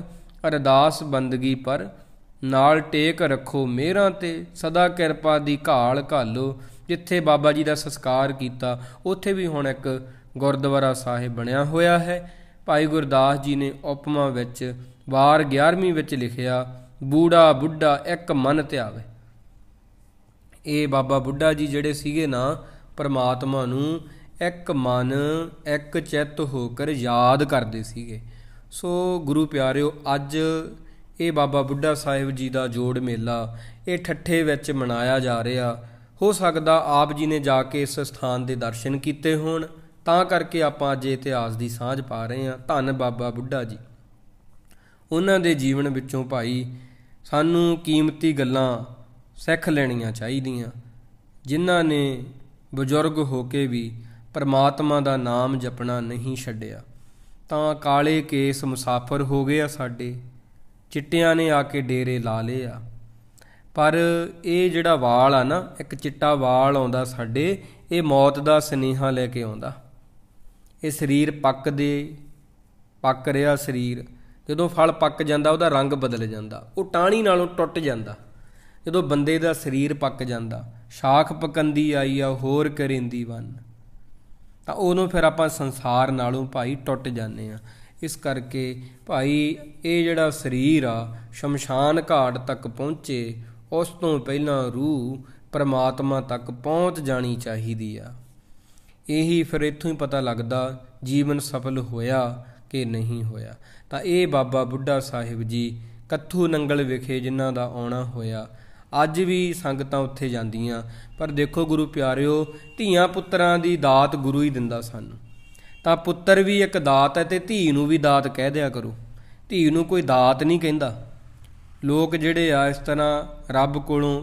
ਅਰਦਾਸ ਬੰਦਗੀ ਪਰ ਨਾਲ ਟੇਕ ਰੱਖੋ ਮਿਹਰਾਂ ਤੇ, ਸਦਾ ਕਿਰਪਾ ਦੀ ਘਾਲ ਘਾਲੋ। ਜਿੱਥੇ ਬਾਬਾ ਜੀ ਦਾ ਸੰਸਕਾਰ ਕੀਤਾ ਉੱਥੇ ਵੀ ਹੁਣ ਇੱਕ ਗੁਰਦੁਆਰਾ ਸਾਹਿਬ ਬਣਿਆ ਹੋਇਆ ਹੈ। ਭਾਈ ਗੁਰਦਾਸ ਜੀ ਨੇ ਉਪਮਾ ਵਿੱਚ ਵਾਰ 11ਵੀਂ ਵਿੱਚ ਲਿਖਿਆ, ਬੂੜਾ ਬੁੱਢਾ ਇੱਕ ਮਨ ਧਿਆਵੇ। ਇਹ ਬਾਬਾ ਬੁੱਢਾ ਜੀ ਜਿਹੜੇ ਸੀਗੇ ਨਾ ਪਰਮਾਤਮਾ ਨੂੰ ਇੱਕ ਮਨ ਇੱਕ ਚਿੱਤ ਹੋ ਕਰ ਯਾਦ ਕਰਦੇ ਸੀਗੇ। ਸੋ ਗੁਰੂ ਪਿਆਰਿਓ, ਅੱਜ ਇਹ ਬਾਬਾ ਬੁੱਢਾ ਸਾਹਿਬ ਜੀ ਦਾ ਜੋੜ ਮੇਲਾ ਇਹ ਠੱਠੇ ਵਿੱਚ ਮਨਾਇਆ ਜਾ ਰਿਹਾ। ਹੋ ਸਕਦਾ ਆਪ ਜੀ ਨੇ ਜਾ ਕੇ ਇਸ ਸਥਾਨ ਦੇ ਦਰਸ਼ਨ ਕੀਤੇ ਹੋਣ, ਤਾਂ ਕਰਕੇ ਆਪਾਂ ਅੱਜ ਇਤਿਹਾਸ ਦੀ ਸਾਂਝ ਪਾ ਰਹੇ ਹਾਂ। ਧੰਨ ਬਾਬਾ ਬੁੱਢਾ ਜੀ। ਉਹਨਾਂ ਦੇ ਜੀਵਨ ਵਿੱਚੋਂ ਭਾਈ ਸਾਨੂੰ ਕੀਮਤੀ ਗੱਲਾਂ ਸਿੱਖ ਲੈਣੀਆਂ ਚਾਹੀਦੀਆਂ। ਜਿਨ੍ਹਾਂ ਨੇ ਬਜ਼ੁਰਗ ਹੋ ਕੇ ਵੀ ਪਰਮਾਤਮਾ ਦਾ ਨਾਮ ਜਪਣਾ ਨਹੀਂ ਛੱਡਿਆ, ਤਾਂ ਕਾਲੇ ਕੇਸ ਮੁਸਾਫਰ ਹੋ ਗਏ ਆ ਸਾਡੇ, ਚਿੱਟਿਆਂ ਨੇ ਆ ਕੇ ਡੇਰੇ ਲਾ ਲਏ ਆ। ਪਰ ਇਹ ਜਿਹੜਾ ਵਾਲ ਆ ਨਾ, ਇੱਕ ਚਿੱਟਾ ਵਾਲ ਆਉਂਦਾ ਸਾਡੇ, ਇਹ ਮੌਤ ਦਾ ਸੁਨੇਹਾ ਲੈ ਕੇ ਆਉਂਦਾ। ਇਹ ਸਰੀਰ ਪੱਕ ਰਿਹਾ ਸਰੀਰ, ਜਦੋਂ ਫਲ ਪੱਕ ਜਾਂਦਾ ਉਹਦਾ ਰੰਗ ਬਦਲ ਜਾਂਦਾ, ਉਹ ਟਾਹਣੀ ਨਾਲੋਂ ਟੁੱਟ ਜਾਂਦਾ। ਜਦੋਂ ਬੰਦੇ ਦਾ ਸਰੀਰ ਪੱਕ ਜਾਂਦਾ, ਸ਼ਾਖ ਪਕੰਦੀ ਆਈ ਆ ਹੋਰ ਕਰਿੰਦੀ ਵੰਨ, ਤਾਂ ਉਦੋਂ ਫਿਰ ਆਪਾਂ ਸੰਸਾਰ ਨਾਲੋਂ ਭਾਈ ਟੁੱਟ ਜਾਂਦੇ ਹਾਂ। ਇਸ ਕਰਕੇ ਭਾਈ ਇਹ ਜਿਹੜਾ ਸਰੀਰ ਆ ਸ਼ਮਸ਼ਾਨ ਘਾਟ ਤੱਕ ਪਹੁੰਚੇ, ਉਸ ਤੋਂ ਪਹਿਲਾਂ ਰੂਹ ਪਰਮਾਤਮਾ ਤੱਕ ਪਹੁੰਚ ਜਾਣੀ ਚਾਹੀਦੀ ਆ। ਇਹੀ ਫਿਰ ਇੱਥੋਂ ਹੀ ਪਤਾ ਲੱਗਦਾ ਜੀਵਨ ਸਫਲ ਹੋਇਆ ਕਿ ਨਹੀਂ ਹੋਇਆ। ਤਾਂ ਇਹ ਬਾਬਾ ਬੁੱਢਾ ਸਾਹਿਬ ਜੀ ਕੱਥੂ ਨੰਗਲ ਵਿਖੇ ਜਿਨ੍ਹਾਂ ਦਾ ਆਉਣਾ ਹੋਇਆ, ਅੱਜ ਵੀ ਸੰਗਤਾਂ ਉੱਥੇ ਜਾਂਦੀਆਂ। ਪਰ ਦੇਖੋ ਗੁਰੂ ਪਿਆਰਿਓ, ਧੀਆਂ ਪੁੱਤਰਾਂ ਦੀ ਦਾਤ ਗੁਰੂ ਹੀ ਦਿੰਦਾ ਸਾਨੂੰ। ਤਾਂ ਪੁੱਤਰ ਵੀ ਇੱਕ ਦਾਤ ਹੈ, ਅਤੇ ਧੀ ਨੂੰ ਵੀ ਦਾਤ ਕਹਿ ਦਿਆ ਕਰੋ। ਧੀ ਨੂੰ ਕੋਈ ਦਾਤ ਨਹੀਂ ਕਹਿੰਦਾ। ਲੋਕ ਜਿਹੜੇ ਆ ਇਸ ਤਰ੍ਹਾਂ ਰੱਬ ਕੋਲੋਂ,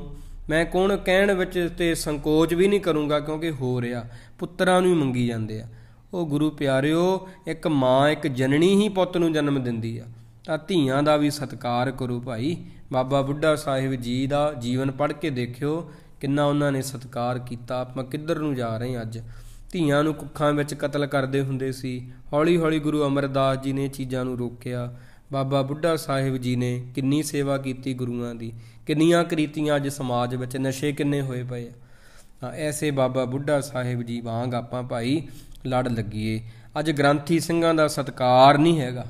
ਮੈਂ ਕੌਣ ਕਹਿਣ ਵਿੱਚ ਤੇ ਸੰਕੋਚ ਵੀ ਨਹੀਂ ਕਰੂੰਗਾ ਕਿਉਂਕਿ ਹੋ ਰਿਹਾ, ਪੁੱਤਰਾਂ ਨੂੰ ਹੀ ਮੰਗੀ ਜਾਂਦੇ ਆ। ਉਹ ਗੁਰੂ ਪਿਆਰਿਓ, ਇੱਕ ਮਾਂ ਇੱਕ ਜਨਨੀ ਹੀ ਪੁੱਤ ਨੂੰ ਜਨਮ ਦਿੰਦੀ ਆ, ਤਾਂ ਧੀਆਂ ਦਾ ਵੀ ਸਤਿਕਾਰ ਕਰੋ ਭਾਈ। ਬਾਬਾ ਬੁੱਢਾ ਸਾਹਿਬ ਜੀ ਦਾ ਜੀਵਨ ਪੜ੍ਹ ਕੇ ਦੇਖਿਓ ਕਿੰਨਾ ਉਹਨਾਂ ਨੇ ਸਤਿਕਾਰ ਕੀਤਾ। ਆਪਾਂ ਕਿੱਧਰ ਨੂੰ ਜਾ ਰਹੇ ਹਾਂ ਅੱਜ? ਧੀਆਂ ਨੂੰ ਕੁੱਖਾਂ ਵਿੱਚ ਕਤਲ ਕਰਦੇ ਹੁੰਦੇ ਸੀ। ਹੌਲੀ ਹੌਲੀ ਗੁਰੂ ਅਮਰਦਾਸ ਜੀ ਨੇ ਚੀਜ਼ਾਂ ਨੂੰ ਰੋਕਿਆ। ਬਾਬਾ ਬੁੱਢਾ ਸਾਹਿਬ ਜੀ ਨੇ ਕਿੰਨੀ ਸੇਵਾ ਕੀਤੀ ਗੁਰੂਆਂ ਦੀ, ਕਿੰਨੀਆਂ ਕਰੀਤੀਆਂ ਅੱਜ ਸਮਾਜ ਵਿੱਚ, ਨਸ਼ੇ ਕਿੰਨੇ ਹੋਏ ਪਏ ਆ। ਤਾਂ ਐਸੇ ਬਾਬਾ ਬੁੱਢਾ ਸਾਹਿਬ ਜੀ ਵਾਂਗ ਆਪਾਂ ਭਾਈ ਲੜ ਲੱਗੀਏ। ਅੱਜ ਗ੍ਰੰਥੀ ਸਿੰਘਾਂ ਦਾ ਸਤਿਕਾਰ ਨਹੀਂ ਹੈਗਾ,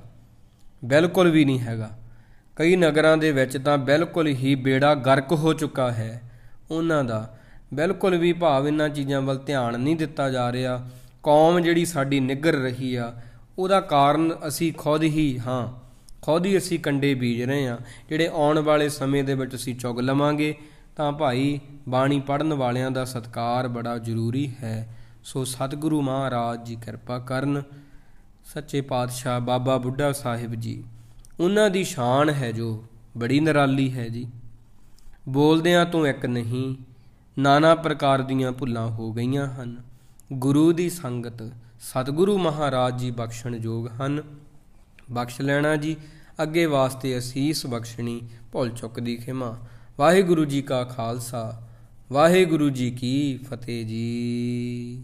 ਬਿਲਕੁਲ ਵੀ ਨਹੀਂ ਹੈਗਾ। ਕਈ ਨਗਰਾਂ ਦੇ ਵਿੱਚ ਤਾਂ ਬਿਲਕੁਲ ਹੀ ਬੇੜਾ ਗਰਕ ਹੋ ਚੁੱਕਾ ਹੈ ਉਹਨਾਂ ਦਾ। ਬਿਲਕੁਲ ਵੀ ਭਾਵ ਇਹਨਾਂ ਚੀਜ਼ਾਂ ਵੱਲ ਧਿਆਨ ਨਹੀਂ ਦਿੱਤਾ ਜਾ ਰਿਹਾ। ਕੌਮ ਜਿਹੜੀ ਸਾਡੀ ਨਿੱਘਰ ਰਹੀ ਆ, ਉਹਦਾ ਕਾਰਨ ਅਸੀਂ ਖੁਦ ਹੀ ਅਸੀਂ ਕੰਡੇ ਬੀਜ ਰਹੇ ਹਾਂ, ਜਿਹੜੇ ਆਉਣ ਵਾਲੇ ਸਮੇਂ ਦੇ ਵਿੱਚ ਅਸੀਂ ਚੁਗ ਲਵਾਂਗੇ। ਤਾਂ ਭਾਈ ਬਾਣੀ ਪੜ੍ਹਨ ਵਾਲਿਆਂ ਦਾ ਸਤਿਕਾਰ ਬੜਾ ਜ਼ਰੂਰੀ ਹੈ। ਸੋ ਸਤਿਗੁਰੂ ਮਹਾਰਾਜ ਜੀ ਕਿਰਪਾ ਕਰਨ। ਸੱਚੇ ਪਾਤਸ਼ਾਹ ਬਾਬਾ ਬੁੱਢਾ ਸਾਹਿਬ ਜੀ, ਉਹਨਾਂ ਦੀ ਸ਼ਾਨ ਹੈ ਜੋ ਬੜੀ ਨਿਰਾਲੀ ਹੈ ਜੀ। ਬੋਲਦਿਆਂ ਤੋਂ ਇੱਕ ਨਹੀਂ, ਨਾਨਾ ਪ੍ਰਕਾਰ ਦੀਆਂ ਭੁੱਲਾਂ ਹੋ ਗਈਆਂ ਹਨ। ਗੁਰੂ ਦੀ ਸੰਗਤ ਸਤਿਗੁਰੂ ਮਹਾਰਾਜ ਜੀ ਬਖਸ਼ਣ ਯੋਗ ਹਨ। ਬਖਸ਼ ਲੈਣਾ ਜੀ। ਅੱਗੇ ਵਾਸਤੇ ਅਸੀਸ ਬਖਸ਼ਣੀ, ਭੁੱਲ ਚੁੱਕ ਦੀ ਖਿਮਾ। ਵਾਹਿਗੁਰੂ ਜੀ ਕਾ ਖਾਲਸਾ, ਵਾਹਿਗੁਰੂ ਜੀ ਕੀ ਫਤਿਹ ਜੀ।